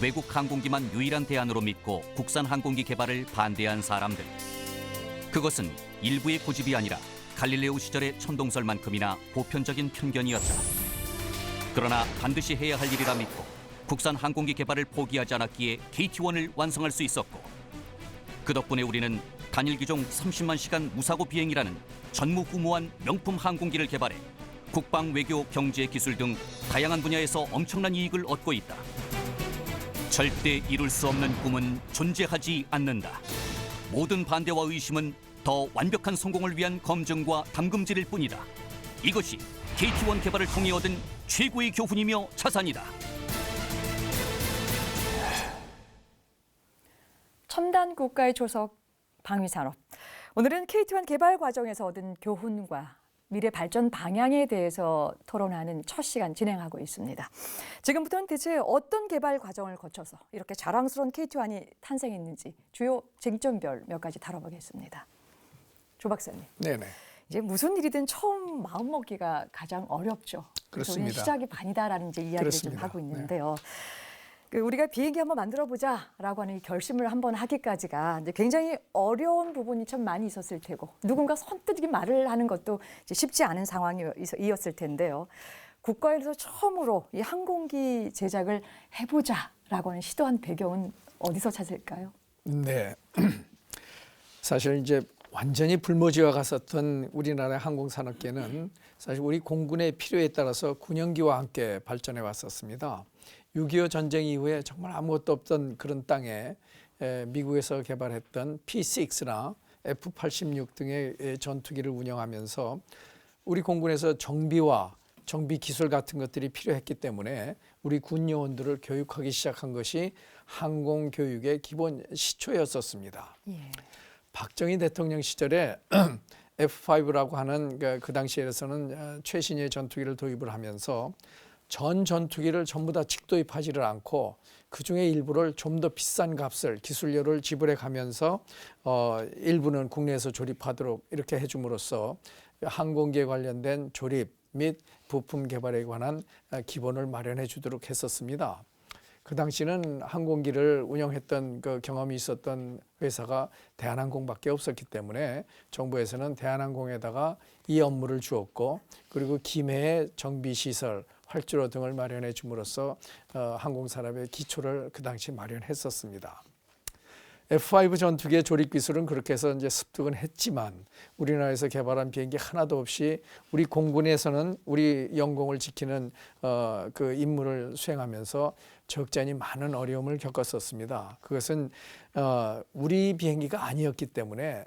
외국 항공기만 유일한 대안으로 믿고 국산 항공기 개발을 반대한 사람들. 그것은 일부의 고집이 아니라 갈릴레오 시절의 천동설만큼이나 보편적인 편견이었다. 그러나 반드시 해야 할 일이라 믿고 국산 항공기 개발을 포기하지 않았기에 KT-1을 완성할 수 있었고, 그 덕분에 우리는 단일 기종 30만 시간 무사고 비행이라는 전무후무한 명품 항공기를 개발해 국방, 외교, 경제, 기술 등 다양한 분야에서 엄청난 이익을 얻고 있다. 절대 이룰 수 없는 꿈은 존재하지 않는다. 모든 반대와 의심은 더 완벽한 성공을 위한 검증과 담금질일 뿐이다. 이것이 KT-1 개발을 통해 얻은 최고의 교훈이며 자산이다. 첨단 국가의 초석 방위 산업. 오늘은 KT1 개발 과정에서 얻은 교훈과 미래 발전 방향에 대해서 토론하는 첫 시간 진행하고 있습니다. 지금부터는 대체 어떤 개발 과정을 거쳐서 이렇게 자랑스러운 KT1이 탄생했는지 주요 쟁점별 몇 가지 다뤄보겠습니다. 조 박사님. 네네. 이제 무슨 일이든 처음 마음먹기가 가장 어렵죠. 그래서 우리는 그렇습니다. 시작이 반이다라는 이제 이야기를 그렇습니다. 좀 하고 있는데요. 우리가 비행기 한번 만들어보자라고 하는 이 결심을 한번 하기까지가 이제 굉장히 어려운 부분이 참 많이 있었을 테고 누군가 선뜻 이 말을 하는 것도 이제 쉽지 않은 상황이었을 텐데요. 국가에서 처음으로 이 항공기 제작을 해보자라고 하는 시도한 배경은 어디서 찾을까요? 네. 사실 이제 완전히 불모지가 갔었던 우리나라 항공산업계는 사실 우리 공군의 필요에 따라서 군용기와 함께 발전해 왔었습니다. 6.25 전쟁 이후에 정말 아무것도 없던 그런 땅에 미국에서 개발했던 P-6나 F-86 등의 전투기를 운영하면서 우리 공군에서 정비와 정비 기술 같은 것들이 필요했기 때문에 우리 군 요원들을 교육하기 시작한 것이 항공 교육의 기본 시초였었습니다. 예. 박정희 대통령 시절에 F5라고 하는 그 당시에서는 최신의 전투기를 도입을 하면서 전 전투기를 전부 다 직도입하지를 않고 그중에 일부를 좀 더 비싼 값을 기술료를 지불해 가면서 일부는 국내에서 조립하도록 이렇게 해줌으로써 항공기에 관련된 조립 및 부품 개발에 관한 기본을 마련해 주도록 했었습니다. 그 당시는 항공기를 운영했던 그 경험이 있었던 회사가 대한항공밖에 없었기 때문에 정부에서는 대한항공에다가 이 업무를 주었고 그리고 기내의 정비시설, 활주로 등을 마련해 줌으로써 항공산업의 기초를 그 당시 마련했었습니다. F5 전투기의 조립 기술은 그렇게 해서 이제 습득은 했지만 우리나라에서 개발한 비행기 하나도 없이 우리 공군에서는 우리 영공을 지키는 그 임무를 수행하면서 적잖이 많은 어려움을 겪었었습니다. 그것은 우리 비행기가 아니었기 때문에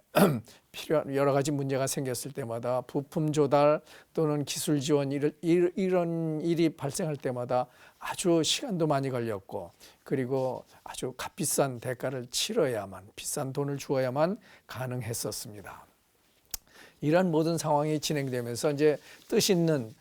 필요한 여러 가지 문제가 생겼을 때마다 부품 조달 또는 기술 지원 이런 일이 발생할 때마다 아주 시간도 많이 걸렸고 그리고 아주 값비싼 대가를 치러야만 비싼 돈을 주어야만 가능했었습니다. 이런 모든 상황이 진행되면서 이제 뜻있는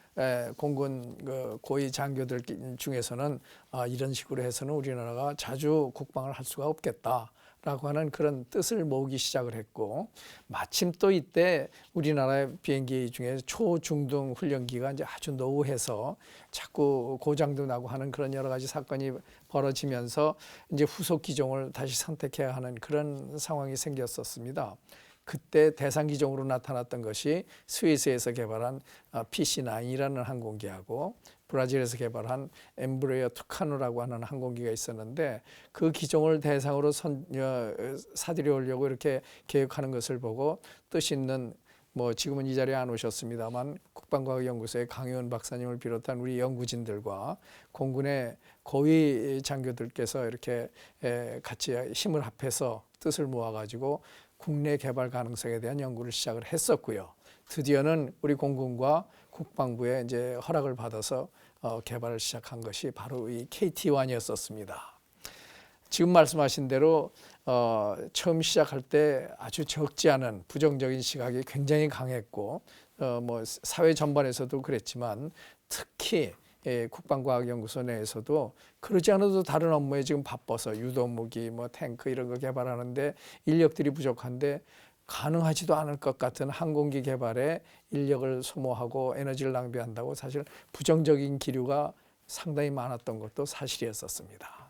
공군 고위 장교들 중에서는 이런 식으로 해서는 우리나라가 자주 국방을 할 수가 없겠다라고 하는 그런 뜻을 모으기 시작을 했고 마침 또 이때 우리나라의 비행기 중에 초중등 훈련기가 이제 아주 노후해서 자꾸 고장도 나고 하는 그런 여러 가지 사건이 벌어지면서 이제 후속 기종을 다시 선택해야 하는 그런 상황이 생겼었습니다. 그때 대상 기종으로 나타났던 것이 스위스에서 개발한 PC-9이라는 항공기하고 브라질에서 개발한 엠브레어 투카노라고 하는 항공기가 있었는데 그 기종을 대상으로 사들여 오려고 이렇게 계획하는 것을 보고 뜻있는 뭐 지금은 이 자리에 안 오셨습니다만 국방과학연구소의 강효은 박사님을 비롯한 우리 연구진들과 공군의 고위 장교들께서 이렇게 같이 힘을 합해서 뜻을 모아가지고 국내 개발 가능성에 대한 연구를 시작을 했었고요. 드디어는 우리 공군과 국방부의 이제 허락을 받아서 개발을 시작한 것이 바로 이 KT1이었었습니다. 지금 말씀하신 대로 처음 시작할 때 아주 적지 않은 부정적인 시각이 굉장히 강했고 뭐 사회 전반에서도 그랬지만 특히 국방과학연구소 내에서도 그러지 않아도 다른 업무에 지금 바빠서 유도무기, 뭐 탱크 이런 거 개발하는데 인력들이 부족한데 가능하지도 않을 것 같은 항공기 개발에 인력을 소모하고 에너지를 낭비한다고 사실 부정적인 기류가 상당히 많았던 것도 사실이었었습니다.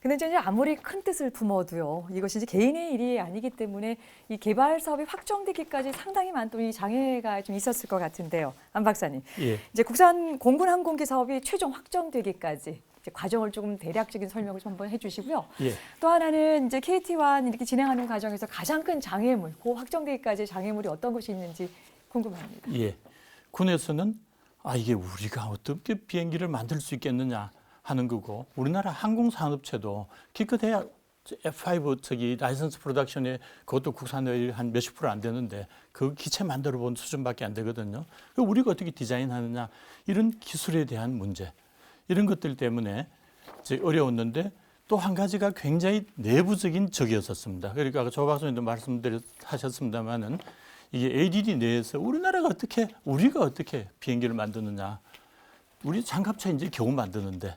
근데 이제 아무리 큰 뜻을 품어도요, 이것이 이제 개인의 일이 아니기 때문에 이 개발 사업이 확정되기까지 상당히 많은 또 이 장애가 좀 있었을 것 같은데요, 안 박사님. 예. 이제 국산 공군 항공기 사업이 최종 확정되기까지 이제 과정을 조금 대략적인 설명을 좀 한번 해주시고요. 예. 또 하나는 이제 KT1 이렇게 진행하는 과정에서 가장 큰 장애물, 그 확정되기까지 장애물이 어떤 것이 있는지 궁금합니다. 예. 군에서는 이게 우리가 어떻게 비행기를 만들 수 있겠느냐 하는 거고 우리나라 항공산업체도 기껏해야 F5 라이선스 프로덕션에 그것도 국산의 한 몇십 프로 안 되는데 그 기체 만들어 본 수준밖에 안 되거든요. 우리가 어떻게 디자인하느냐 이런 기술에 대한 문제 이런 것들 때문에 이제 어려웠는데 또 한 가지가 굉장히 내부적인 적이었었습니다. 그러니까 아까 조 박사님도 말씀하셨습니다만은 이게 ADD 내에서 우리가 어떻게 비행기를 만드느냐, 우리 장갑차 이제 겨우 만드는데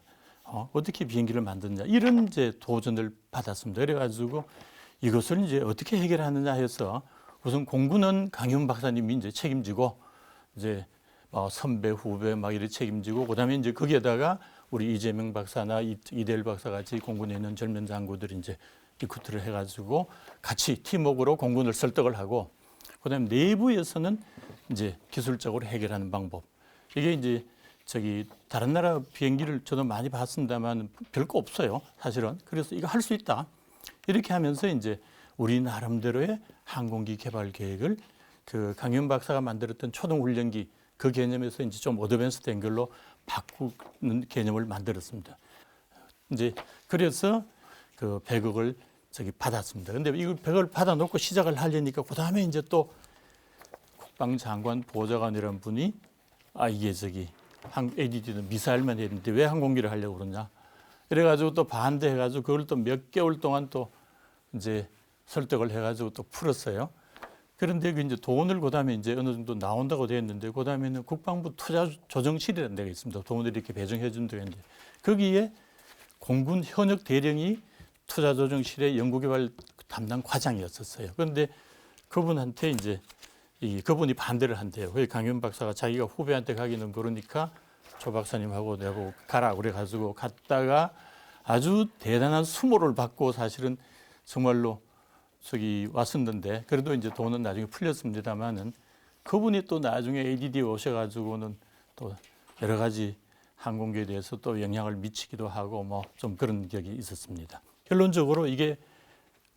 어떻게 비행기를 만드느냐 이런 이제 도전을 받았습니다. 그래가지고 이것을 이제 어떻게 해결하느냐 해서 우선 공군은 강윤 박사님이 이제 책임지고 이제 선배 후배 막 이렇게 책임지고 그다음에 이제 거기에다가 우리 이재명 박사나 이대일 박사 같이 공군에 있는 젊은 장교들이 이제 리크루트를 해가지고 같이 팀워크로 공군을 설득을 하고 그다음에 내부에서는 이제 기술적으로 해결하는 방법. 이게 이제 다른 나라 비행기를 저도 많이 봤습니다만 별거 없어요, 사실은. 그래서 이거 할 수 있다. 이렇게 하면서 이제 우리 나름대로의 항공기 개발 계획을 그 강윤 박사가 만들었던 초등훈련기 그 개념에서 이제 좀 어드밴스된 걸로 바꾸는 개념을 만들었습니다. 이제 그래서 그 100억을 받았습니다. 근데 이걸 100억을 받아놓고 시작을 하려니까 그 다음에 이제 또 국방장관 보좌관이라는 분이 이게 ADD는 미사일만 했는데 왜 항공기를 하려고 그러냐. 이래가지고 또 반대해가지고 그걸 또 몇 개월 동안 또 이제 설득을 해가지고 또 풀었어요. 그런데 그 이제 돈을 그다음에 이제 어느 정도 나온다고 되어 있는데 그다음에는 국방부 투자조정실이라는 데가 있습니다. 돈을 이렇게 배정해 준 데가 있는데 거기에 공군 현역 대령이 투자조정실의 연구개발 담당 과장이었었어요. 그런데 그분한테 이제 그분이 반대를 한대요. 그 강윤 박사가 자기가 후배한테 가기는 그러니까 조 박사님하고 내고 가라 그래가지고 갔다가 아주 대단한 수모를 받고 사실은 정말로 왔었는데 그래도 이제 돈은 나중에 풀렸습니다만은 그분이 또 나중에 ADD에 오셔가지고는 또 여러 가지 항공기에 대해서 또 영향을 미치기도 하고 뭐 좀 그런 격이 있었습니다. 결론적으로 이게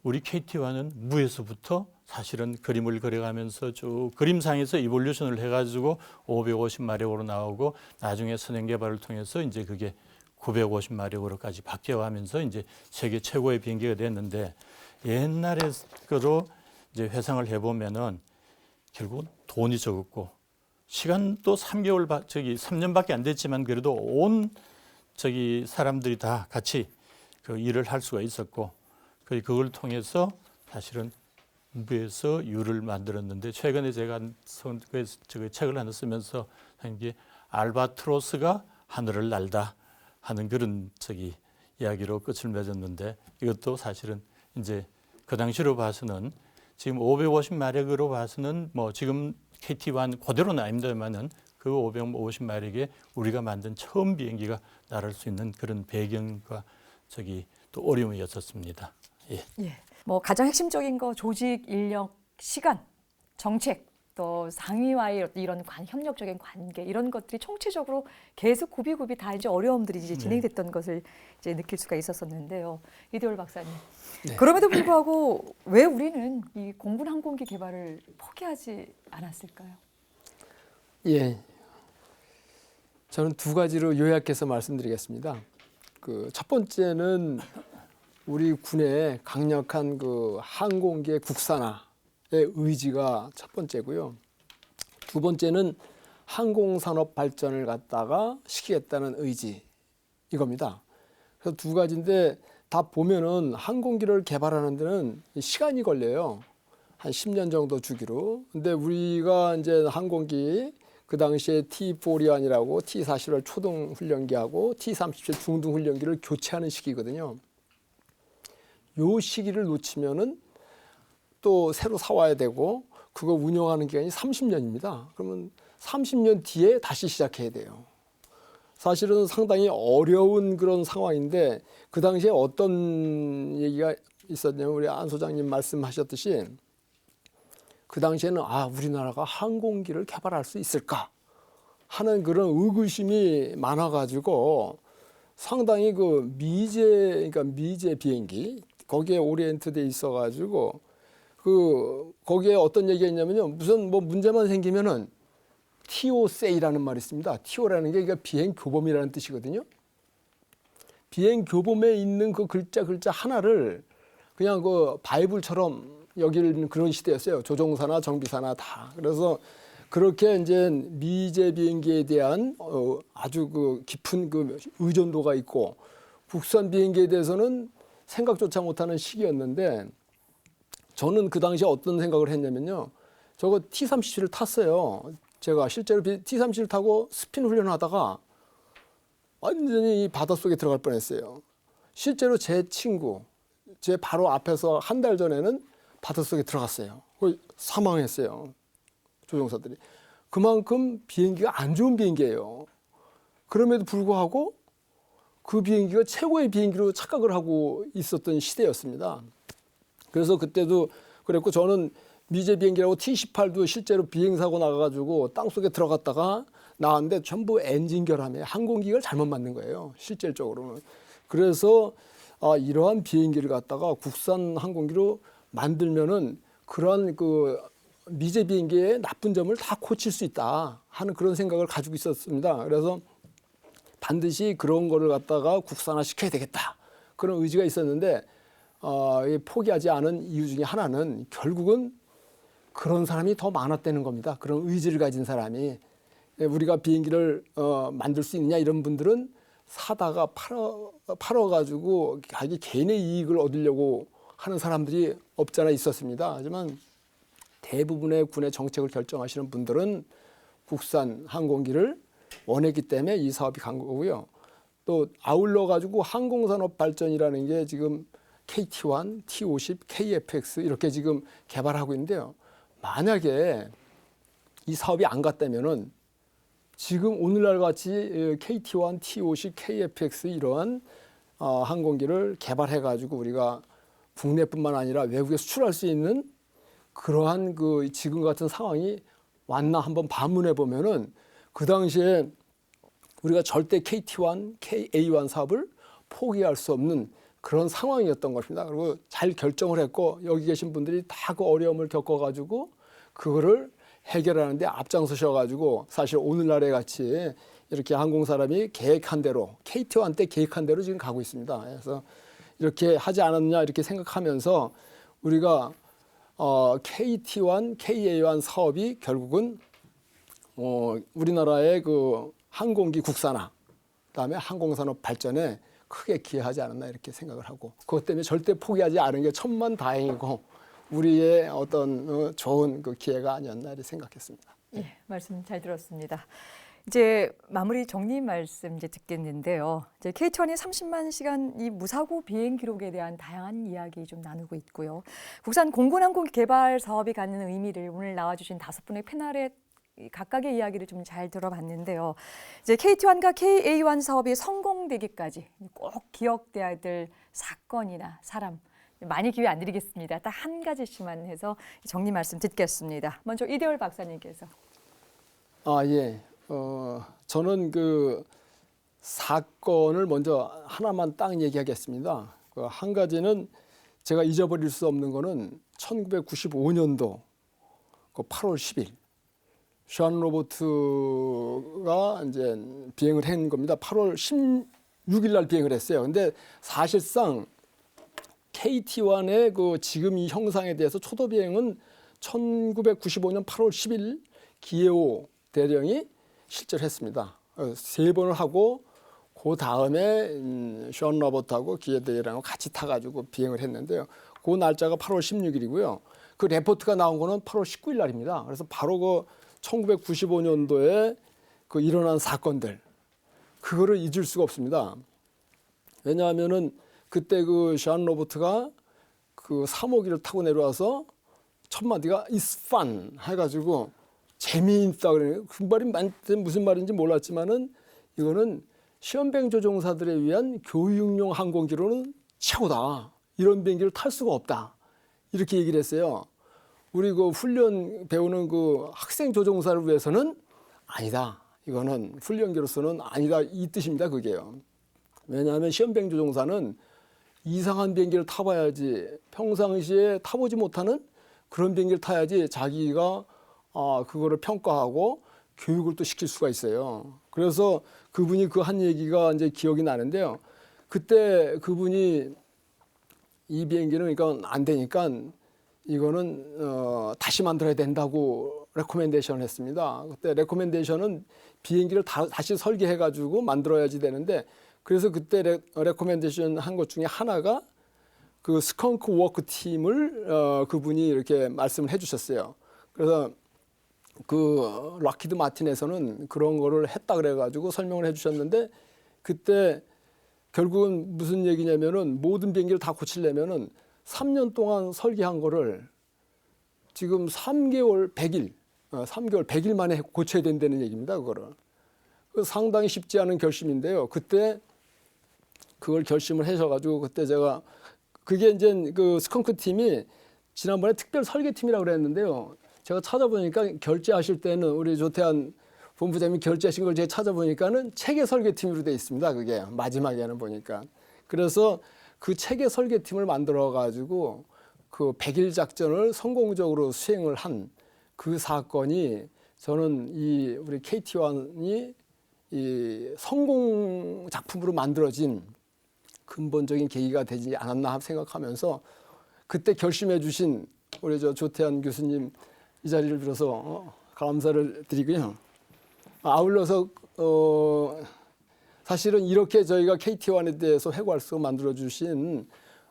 우리 KT1은 무에서부터 사실은 그림을 그려가면서 쭉 그림상에서 이볼루션을 해가지고 550마력으로 나오고 나중에 선행 개발을 통해서 이제 그게 950마력으로까지 바뀌어가면서 이제 세계 최고의 비행기가 됐는데 옛날에 거로 이제 회상을 해보면은 결국 돈이 적었고 시간도 3년밖에 안 됐지만 그래도 온 사람들이 다 같이 그 일을 할 수가 있었고 그걸 통해서 사실은 무에서 유를 만들었는데 최근에 제가 책을 하나 쓰면서 이게 알바트로스가 하늘을 날다 하는 그런 이야기로 끝을 맺었는데 이것도 사실은 이제 그 당시로 봐서는 지금 550마력으로 봐서는 뭐 지금 KT1 그대로는 아닙니다만은 그 550마력에 우리가 만든 처음 비행기가 날을 수 있는 그런 배경과 또 어려움이었었습니다. 예. 뭐 가장 핵심적인 거 조직, 인력, 시간, 정책, 또 상위와의 이런 협력적인 관계 이런 것들이 총체적으로 계속 굽이굽이 다 이제 어려움들이 이제 진행됐던 것을 이제 느낄 수가 있었었는데요. 이대월 박사님. 네. 그럼에도 불구하고 왜 우리는 이 공군 항공기 개발을 포기하지 않았을까요? 예, 저는 두 가지로 요약해서 말씀드리겠습니다. 첫 번째는 우리 군의 강력한 항공기의 국산화의 의지가 첫 번째고요. 두 번째는 항공산업 발전을 갖다가 시키겠다는 의지 이겁니다. 그래서 두 가지인데 다 보면은 항공기를 개발하는 데는 시간이 걸려요. 한 10년 정도 주기로. 근데 우리가 이제 항공기 그 당시에 T-41이라고 T-41 초등 훈련기하고 T-37 중등 훈련기를 교체하는 시기거든요. 요 시기를 놓치면은 또 새로 사와야 되고 그거 운영하는 기간이 30년입니다. 그러면 30년 뒤에 다시 시작해야 돼요. 사실은 상당히 어려운 그런 상황인데 그 당시에 어떤 얘기가 있었냐면 우리 안 소장님 말씀하셨듯이 그 당시에는 우리나라가 항공기를 개발할 수 있을까 하는 그런 의구심이 많아가지고 상당히 그러니까 미제 비행기 거기에 오리엔트돼 있어가지고 거기에 어떤 얘기가 있냐면요 무슨 뭐 문제만 생기면은 TO 세이라는 말이 있습니다. TO라는 게 그러니까 비행 교범이라는 뜻이거든요. 비행 교범에 있는 그 글자 하나를 그냥 바이블처럼 여기는 그런 시대였어요. 조종사나 정비사나 다. 그래서 그렇게 이제 미제 비행기에 대한 아주 깊은 의존도가 있고 국산 비행기에 대해서는 생각조차 못하는 시기였는데 저는 그 당시에 어떤 생각을 했냐면요. 저거 T-37을 탔어요. 제가 실제로 T-37을 타고 스핀 훈련하다가 완전히 이 바닷속에 들어갈 뻔했어요. 실제로 제 친구, 제 바로 앞에서 한 달 전에는 바닷속에 들어갔어요. 거의 사망했어요. 조종사들이. 그만큼 비행기가 안 좋은 비행기예요. 그럼에도 불구하고 그 비행기가 최고의 비행기로 착각을 하고 있었던 시대였습니다. 그래서 그때도 그랬고 저는 미제 비행기라고 T-18도 실제로 비행사고 나가가지고 땅속에 들어갔다가 나왔는데 전부 엔진 결함에 항공기를 잘못 만든 거예요. 실질적으로는. 그래서 이러한 비행기를 갖다가 국산 항공기로 만들면은 그러한 그 미제 비행기의 나쁜 점을 다 고칠 수 있다 하는 그런 생각을 가지고 있었습니다. 그래서 반드시 그런 거를 갖다가 국산화 시켜야 되겠다. 그런 의지가 있었는데 포기하지 않은 이유 중에 하나는 결국은 그런 사람이 더 많았다는 겁니다. 그런 의지를 가진 사람이. 우리가 비행기를 만들 수 있느냐 이런 분들은 사다가 팔아가지고 자기 개인의 이익을 얻으려고 하는 사람들이 없잖아 있었습니다. 하지만 대부분의 군의 정책을 결정하시는 분들은 국산 항공기를 원했기 때문에 이 사업이 간 거고요. 또 아울러 가지고 항공산업 발전이라는 게 지금 KT-1, T-50, KF-X 이렇게 지금 개발하고 있는데요. 만약에 이 사업이 안 갔다면은 지금 오늘날 같이 KT-1, T-50, KF-X 이러한 항공기를 개발해 가지고 우리가 국내뿐만 아니라 외국에 수출할 수 있는 그러한 그 지금 같은 상황이 왔나 한번 반문해 보면은 그 당시에 우리가 절대 KT-1, KA-1 사업을 포기할 수 없는 그런 상황이었던 것입니다. 그리고 잘 결정을 했고 여기 계신 분들이 다 그 어려움을 겪어가지고 그거를 해결하는데 앞장서셔가지고 사실 오늘날에 같이 이렇게 항공사람이 계획한 대로 KT-1 때 계획한 대로 지금 가고 있습니다. 그래서 이렇게 하지 않았냐 이렇게 생각하면서 우리가 KT-1, KA-1 사업이 결국은 우리나라의 그 항공기 국산화, 그다음에 항공산업 발전에 크게 기여하지 않았나 이렇게 생각을 하고 그것 때문에 절대 포기하지 않은 게 천만다행이고 우리의 어떤 좋은 그 기회가 아니었나 이렇게 생각했습니다. 예, 말씀 잘 들었습니다. 이제 마무리 정리 말씀 이제 듣겠는데요. 이제 KT-1의 30만 시간 이 무사고 비행 기록에 대한 다양한 이야기 좀 나누고 있고요. 국산 공군 항공기 개발 사업이 갖는 의미를 오늘 나와주신 5분의 패널에 각각의 이야기를 좀 잘 들어봤는데요. 이제 KT-1과 KA-1 사업이 성공되기까지 꼭 기억돼야 될 사건이나 사람 많이 기회 안 드리겠습니다. 딱 한 가지씩만 해서 정리 말씀 듣겠습니다. 먼저 이대월 박사님께서. 예. 저는 그 사건을 먼저 하나만 딱 얘기하겠습니다. 그 한 가지는 제가 잊어버릴 수 없는 거는 1995년도 그 8월 10일 션 로버트가 이제 비행을 한 겁니다. 8월 16일 날 비행을 했어요. 근데 사실상 KT-1의 그 지금 이 형상에 대해서 초도 비행은 1995년 8월 10일 기에오 대령이 실제로 했습니다. 3번을 하고 그 다음에 션 로버트하고 기에오 대령하고 같이 타가지고 비행을 했는데요. 그 날짜가 8월 16일이고요. 그 레포트가 나온 거는 8월 19일 날입니다. 그래서 바로 그 1995년도에 그 일어난 사건들 그거를 잊을 수가 없습니다. 왜냐하면은 그때 그 션 로버트가 그 3호기를 타고 내려와서 첫 마디가 "It's fun" 해가지고 재미있다 그래요. 그 말이 무슨 말인지 몰랐지만은 이거는 시험비행 조종사들에 위한 교육용 항공기로는 최고다. 이런 비행기를 탈 수가 없다. 이렇게 얘기를 했어요. 우리 그 훈련 배우는 그 학생 조종사를 위해서는 아니다. 이거는 훈련기로서는 아니다. 이 뜻입니다. 그게요. 왜냐하면 시험비행 조종사는 이상한 비행기를 타봐야지 평상시에 타보지 못하는 그런 비행기를 타야지 자기가 그거를 평가하고 교육을 또 시킬 수가 있어요. 그래서 그분이 그 한 얘기가 이제 기억이 나는데요. 그때 그분이 이 비행기는 그러니까 안 되니까 이거는 다시 만들어야 된다고 레코멘데이션을 했습니다. 그때 레코멘데이션은 비행기를 다시 설계해가지고 만들어야지 되는데 그래서 그때 레코멘데이션 한 것 중에 하나가 그 스컹크 워크 팀을 그분이 이렇게 말씀을 해주셨어요. 그래서 그 락히드 마틴에서는 그런 거를 했다 그래가지고 설명을 해주셨는데 그때 결국은 무슨 얘기냐면은 모든 비행기를 다 고치려면은 3년 동안 설계한 거를 지금 3개월 100일 만에 고쳐야 된다는 얘기입니다. 그거를. 상당히 쉽지 않은 결심인데요. 그때 그걸 결심을 하셔가지고 그때 제가 그게 이제 그 스컹크 팀이 지난번에 특별 설계팀이라고 그랬는데요. 제가 찾아보니까 결제하실 때는 우리 조태한 본부장님이 결제하신 걸 제가 찾아보니까는 체계 설계팀으로 돼 있습니다. 그게 마지막에는 보니까. 그래서 그 체계 설계팀을 만들어 가지고 그 100일 작전을 성공적으로 수행을 한 그 사건이 저는 이 우리 KT1이 이 성공 작품으로 만들어진 근본적인 계기가 되지 않았나 생각하면서 그때 결심해 주신 우리 저 조태한 교수님 이 자리를 빌어서 감사를 드리고요. 아울러서 사실은 이렇게 저희가 KT1에 대해서 회고할수 만들어 주신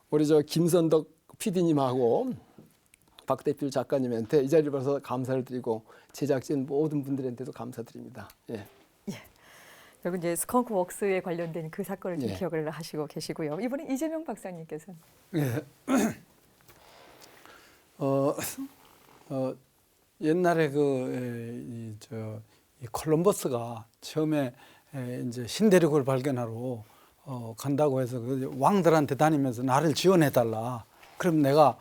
우리 저 김선덕 PD님하고 박대필 작가님한테 이 자리를 빌어서 감사를 드리고 제작진 모든 분들한테도 감사드립니다. 예. 결국 이제 스컹크 웍스에 관련된 그 사건을 좀 예. 기억을 하시고 계시고요. 이번에 이재명 박사님께서는 예. 옛날에 이 콜럼버스가 처음에 이제 신대륙을 발견하러 간다고 해서 그 왕들한테 다니면서 나를 지원해 달라. 그럼 내가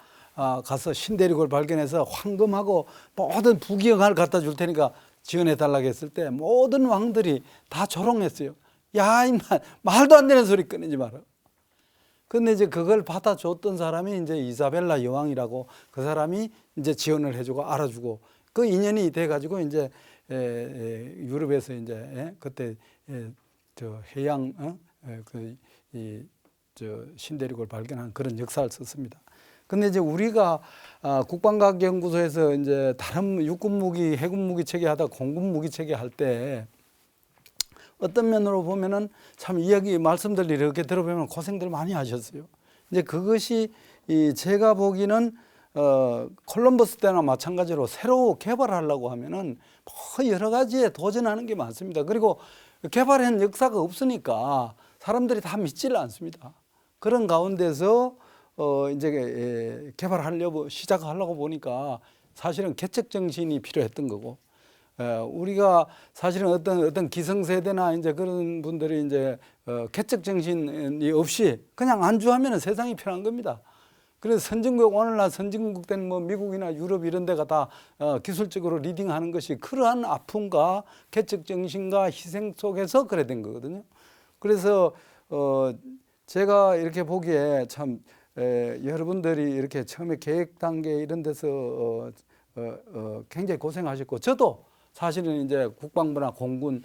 가서 신대륙을 발견해서 황금하고 모든 부귀영화를 갖다 줄 테니까 지원해 달라고 했을 때 모든 왕들이 다 조롱했어요. 야, 임마, 말도 안 되는 소리 꺼내지 마라. 근데 이제 그걸 받아줬던 사람이 이제 이사벨라 여왕이라고 그 사람이 이제 지원을 해주고 알아주고 그 인연이 돼가지고 이제 유럽에서 이제 그때 저 해양 저 신대륙을 발견한 그런 역사를 썼습니다. 근데 이제 우리가 국방과학연구소에서 이제 다른 육군 무기, 해군 무기 체계하다 공군 무기 체계할 때 어떤 면으로 보면은 참 이야기 말씀들 이렇게 들어보면 고생들 많이 하셨어요. 이제 그것이 제가 보기는 콜럼버스 때나 마찬가지로 새로 개발하려고 하면은 뭐 여러 가지에 도전하는 게 많습니다. 그리고 개발한 역사가 없으니까 사람들이 다 믿지를 않습니다. 그런 가운데서 이제 개발하려고 시작하려고 보니까 사실은 개척 정신이 필요했던 거고, 우리가 사실은 어떤 기성세대나 이제 그런 분들이 이제 개척 정신이 없이 그냥 안주하면 세상이 편한 겁니다. 그래서 선진국, 오늘날 선진국 된 뭐 미국이나 유럽 이런 데가 다 기술적으로 리딩하는 것이 그러한 아픔과 개척 정신과 희생 속에서 그래 된 거거든요. 그래서 제가 이렇게 보기에 참 여러분들이 이렇게 처음에 계획 단계 이런 데서 굉장히 고생하셨고, 저도 사실은 이제 국방부나 공군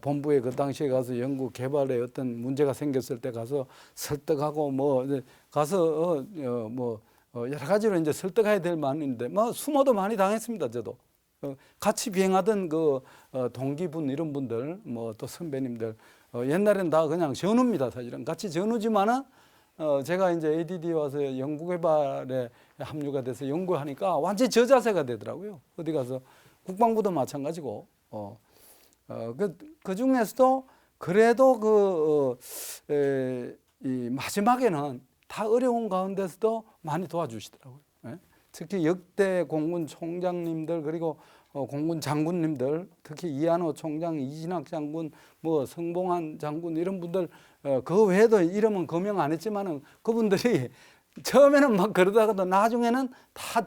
본부에 그 당시에 가서 연구 개발에 어떤 문제가 생겼을 때 가서 설득하고 뭐 가서 여러 가지로 이제 설득해야 될 만인데 뭐 수모도 많이 당했습니다. 저도 같이 비행하던 그 동기분 이런 분들 뭐 또 선배님들 옛날엔 다 그냥 전우입니다. 사실은 같이 전우지만은 제가 이제 ADD 와서 연구개발에 합류가 돼서 연구하니까 완전히 저자세가 되더라고요. 어디 가서 국방부도 마찬가지고 그 중에서도 그래도 이 마지막에는 다 어려운 가운데서도 많이 도와주시더라고요. 예? 특히 역대 공군 총장님들 그리고 공군 장군님들, 특히 이한호 총장, 이진학 장군, 뭐 성봉한 장군 이런 분들 그 외에도 이름은 거명 안 했지만은 그분들이 처음에는 막 그러다가도 나중에는 다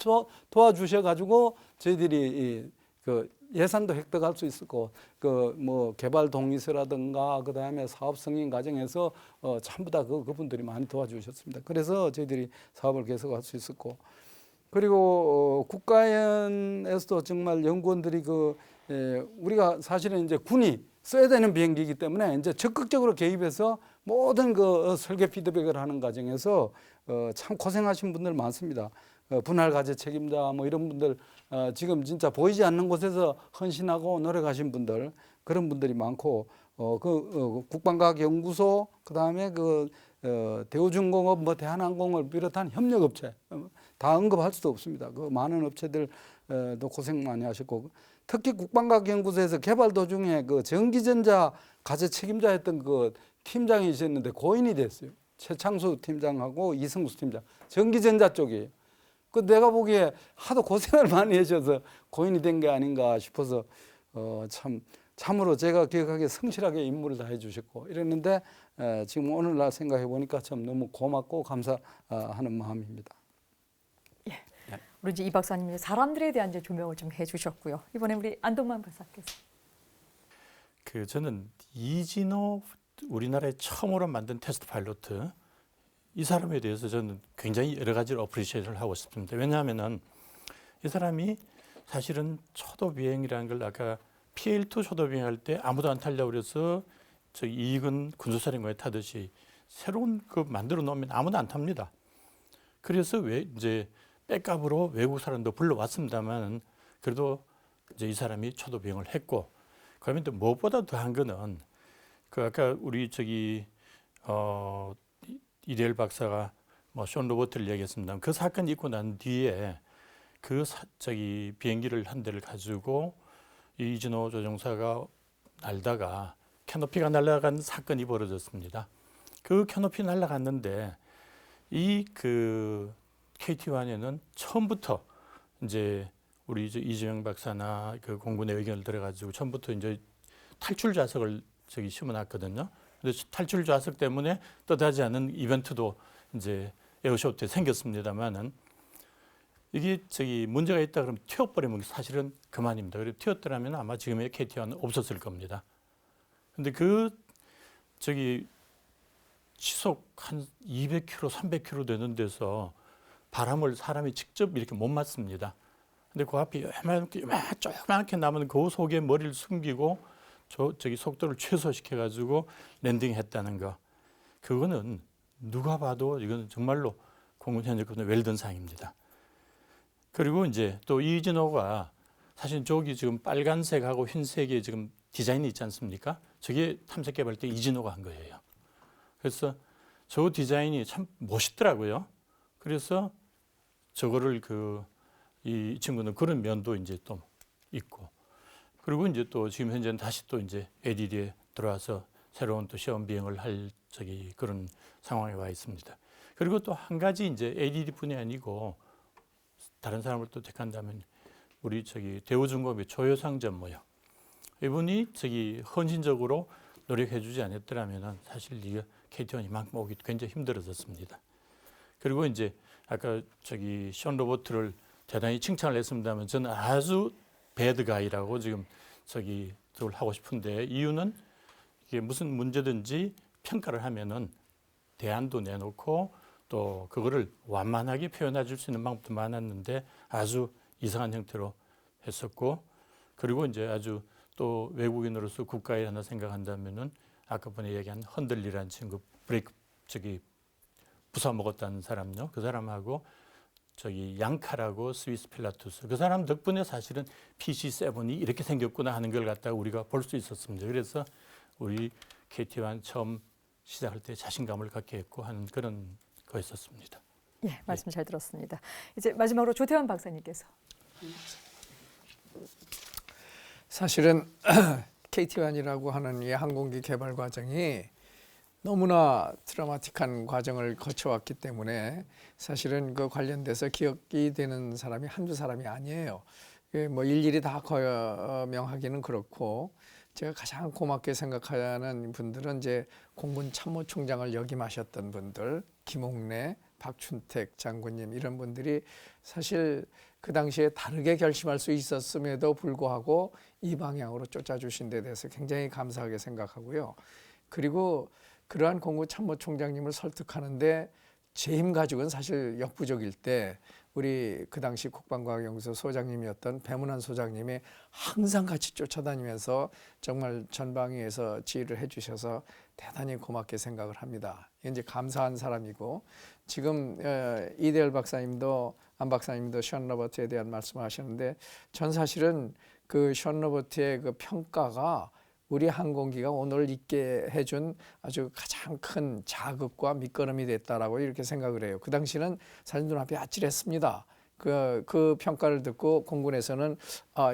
도와주셔가지고 저희들이 그 예산도 획득할 수 있었고 그 뭐 개발 동의서라든가 그 다음에 사업 승인 과정에서 전부 다 그분들이 많이 도와주셨습니다. 그래서 저희들이 사업을 계속할 수 있었고, 그리고 국가연에서도 정말 연구원들이 우리가 사실은 이제 군이 써야 되는 비행기이기 때문에 이제 적극적으로 개입해서 모든 그 설계 피드백을 하는 과정에서 참 고생하신 분들 많습니다. 분할 과제 책임자 뭐 이런 분들 지금 진짜 보이지 않는 곳에서 헌신하고 노력하신 분들 그런 분들이 많고 국방과학연구소 그다음에 대우중공업 뭐 대한항공을 비롯한 협력업체 다 언급할 수도 없습니다. 그 많은 업체들도 고생 많이 하셨고 특히 국방과학연구소에서 개발 도중에 그 전기전자 과제 책임자였던 그 팀장이셨는데 고인이 됐어요. 최창수 팀장하고 이승수 팀장 전기전자 쪽이에요. 그 내가 보기에 하도 고생을 많이 하셔서 고인이 된 게 아닌가 싶어서 참으로 제가 기억하기에 성실하게 임무를 다 해주셨고 이랬는데 지금 오늘날 생각해 보니까 참 너무 고맙고 감사하는 마음입니다. 우리 이제 이 박사님이 사람들에 대한 이제 조명을 좀 해주셨고요. 이번에 우리 안동만 박사께서. 저는 이진호 우리나라에 처음으로 만든 테스트 파일로트 이 사람에 대해서 저는 굉장히 여러 가지로 어프리시에이션을 하고 싶습니다. 왜냐하면은 이 사람이 사실은 초도 비행이라는 걸 아까 PL2 초도 비행할 때 아무도 안 타려고 그래서 저 이익은 군수사령관이 타듯이 새로운 거 만들어 놓으면 아무도 안 탑니다. 그래서 왜 이제 백업으로 외국 사람도 불러왔습니다만 그래도 이제 이 사람이 초도 비행을 했고 그러면 또 무엇보다 더한 거는 그 아까 우리 이대열 박사가 뭐 숀 로버트를 얘기했습니다. 그 사건이 있고 난 뒤에 비행기를 한 대를 가지고 이진호 조종사가 날다가 캐노피가 날아간 사건이 벌어졌습니다. 그 캐노피 날아갔는데 KT-1에는 처음부터 이제 우리 이재명 박사나 그 공군의 의견을 들어가지고 처음부터 이제 탈출 좌석을 심어놨거든요. 근데 탈출 좌석 때문에 뜻하지 않은 이벤트도 이제 에어쇼 때 생겼습니다만은 이게 문제가 있다 그러면 튀어버리면 사실은 그만입니다. 그리고 튀었더라면 아마 지금의 KT-1은 없었을 겁니다. 근데 시속 한 200km, 300km 되는 데서 바람을 사람이 직접 이렇게 못 맞습니다. 근데 그 앞에 조그맣게 남은 그 속에 머리를 숨기고 속도를 최소시켜 가지고 랜딩했다는 거. 그거는 누가 봐도 이건 정말로 공군 현역군의 웰던상입니다. 그리고 이제 또 이진호가 사실 저기 지금 빨간색하고 흰색의 지금 디자인이 있지 않습니까? 저게 탐색 개발 때 이진호가 한 거예요. 그래서 저 디자인이 참 멋있더라고요. 그래서 저거를 이 친구는 그런 면도 이제 또 있고. 그리고 이제 또 지금 현재는 다시 또 이제 ADD에 들어와서 새로운 또 시험 비행을 할 그런 상황에 와 있습니다. 그리고 또 한 가지 이제 ADD뿐이 아니고 다른 사람을 또 택한다면 우리 대우중공업의 조효상 전무요. 이분이 헌신적으로 노력해주지 않았더라면 사실 이게 KT-1 이만큼 오기 굉장히 힘들어졌습니다. 그리고 이제 아까 숀 로버트를 대단히 칭찬을 했습니다만 저는 아주 배드가이라고 지금 그걸 하고 싶은데 이유는 이게 무슨 문제든지 평가를 하면은 대안도 내놓고 또 그거를 완만하게 표현해 줄 수 있는 방법도 많았는데 아주 이상한 형태로 했었고 그리고 이제 아주 또 외국인으로서 국가에 하나 생각한다면은 아까 전에 얘기한 헌들리라는 친구 부사 먹었다는 사람요. 그 사람하고 양카라고 스위스 필라투스 그 사람 덕분에 사실은 PC-7이 이렇게 생겼구나 하는 걸 갖다가 우리가 볼 수 있었습니다. 그래서 우리 KT-1 처음 시작할 때 자신감을 갖게 했고 하는 그런 거였었습니다. 예, 말씀 잘 들었습니다. 이제 마지막으로 조태환 박사님께서. 사실은 KT-1이라고 하는 이 항공기 개발 과정이 너무나 트라우마틱한 과정을 거쳐왔기 때문에 사실은 그 관련돼서 기억이 되는 사람이 한두 사람이 아니에요. 뭐 일일이 다 거명하기는 그렇고 제가 가장 고맙게 생각하는 분들은 이제 공군 참모총장을 역임하셨던 분들, 김옥래, 박춘택 장군님 이런 분들이 사실 그 당시에 다르게 결심할 수 있었음에도 불구하고 이 방향으로 쫓아주신 데 대해서 굉장히 감사하게 생각하고요. 그리고 그러한 공군 참모총장님을 설득하는데 제 힘 가지고는 사실 역부족일 때 우리 그 당시 국방과학연구소 소장님이었던 배문환 소장님이 항상 같이 쫓아다니면서 정말 전방위에서 지휘를 해주셔서 대단히 고맙게 생각을 합니다. 이제 감사한 사람이고 지금 이대열 박사님도 안 박사님도 숀 로버트에 대한 말씀을 하셨는데 전 사실은 그 숀 로버트의 그 평가가 우리 항공기가 오늘 있게 해준 아주 가장 큰 자극과 밑거름이 됐다라고 이렇게 생각을 해요. 그 당시는 사실 눈앞이 아찔했습니다. 그 평가를 듣고 공군에서는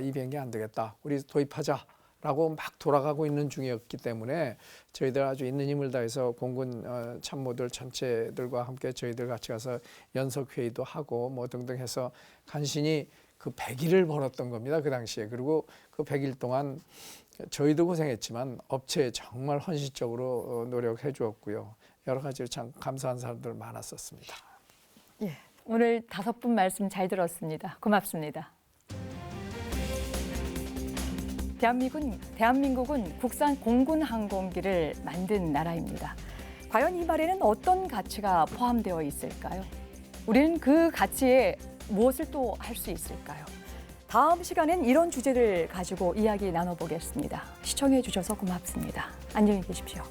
이 비행기 안 되겠다, 우리 도입하자라고 막 돌아가고 있는 중이었기 때문에 저희들 아주 있는 힘을 다해서 공군 참모들 전체들과 함께 저희들 같이 가서 연석 회의도 하고 뭐 등등 해서 간신히 그 100일을 벌었던 겁니다, 그 당시에. 그리고 그 100일 동안 저희도 고생했지만 업체에 정말 헌신적으로 노력해 주었고요. 여러 가지로 참 감사한 사람들 많았었습니다. 예, 오늘 5분 말씀 잘 들었습니다. 고맙습니다. 대한민국은 국산 공군 항공기를 만든 나라입니다. 과연 이 말에는 어떤 가치가 포함되어 있을까요? 우리는 그 가치에 무엇을 또 할 수 있을까요? 다음 시간엔 이런 주제를 가지고 이야기 나눠보겠습니다. 시청해 주셔서 고맙습니다. 안녕히 계십시오.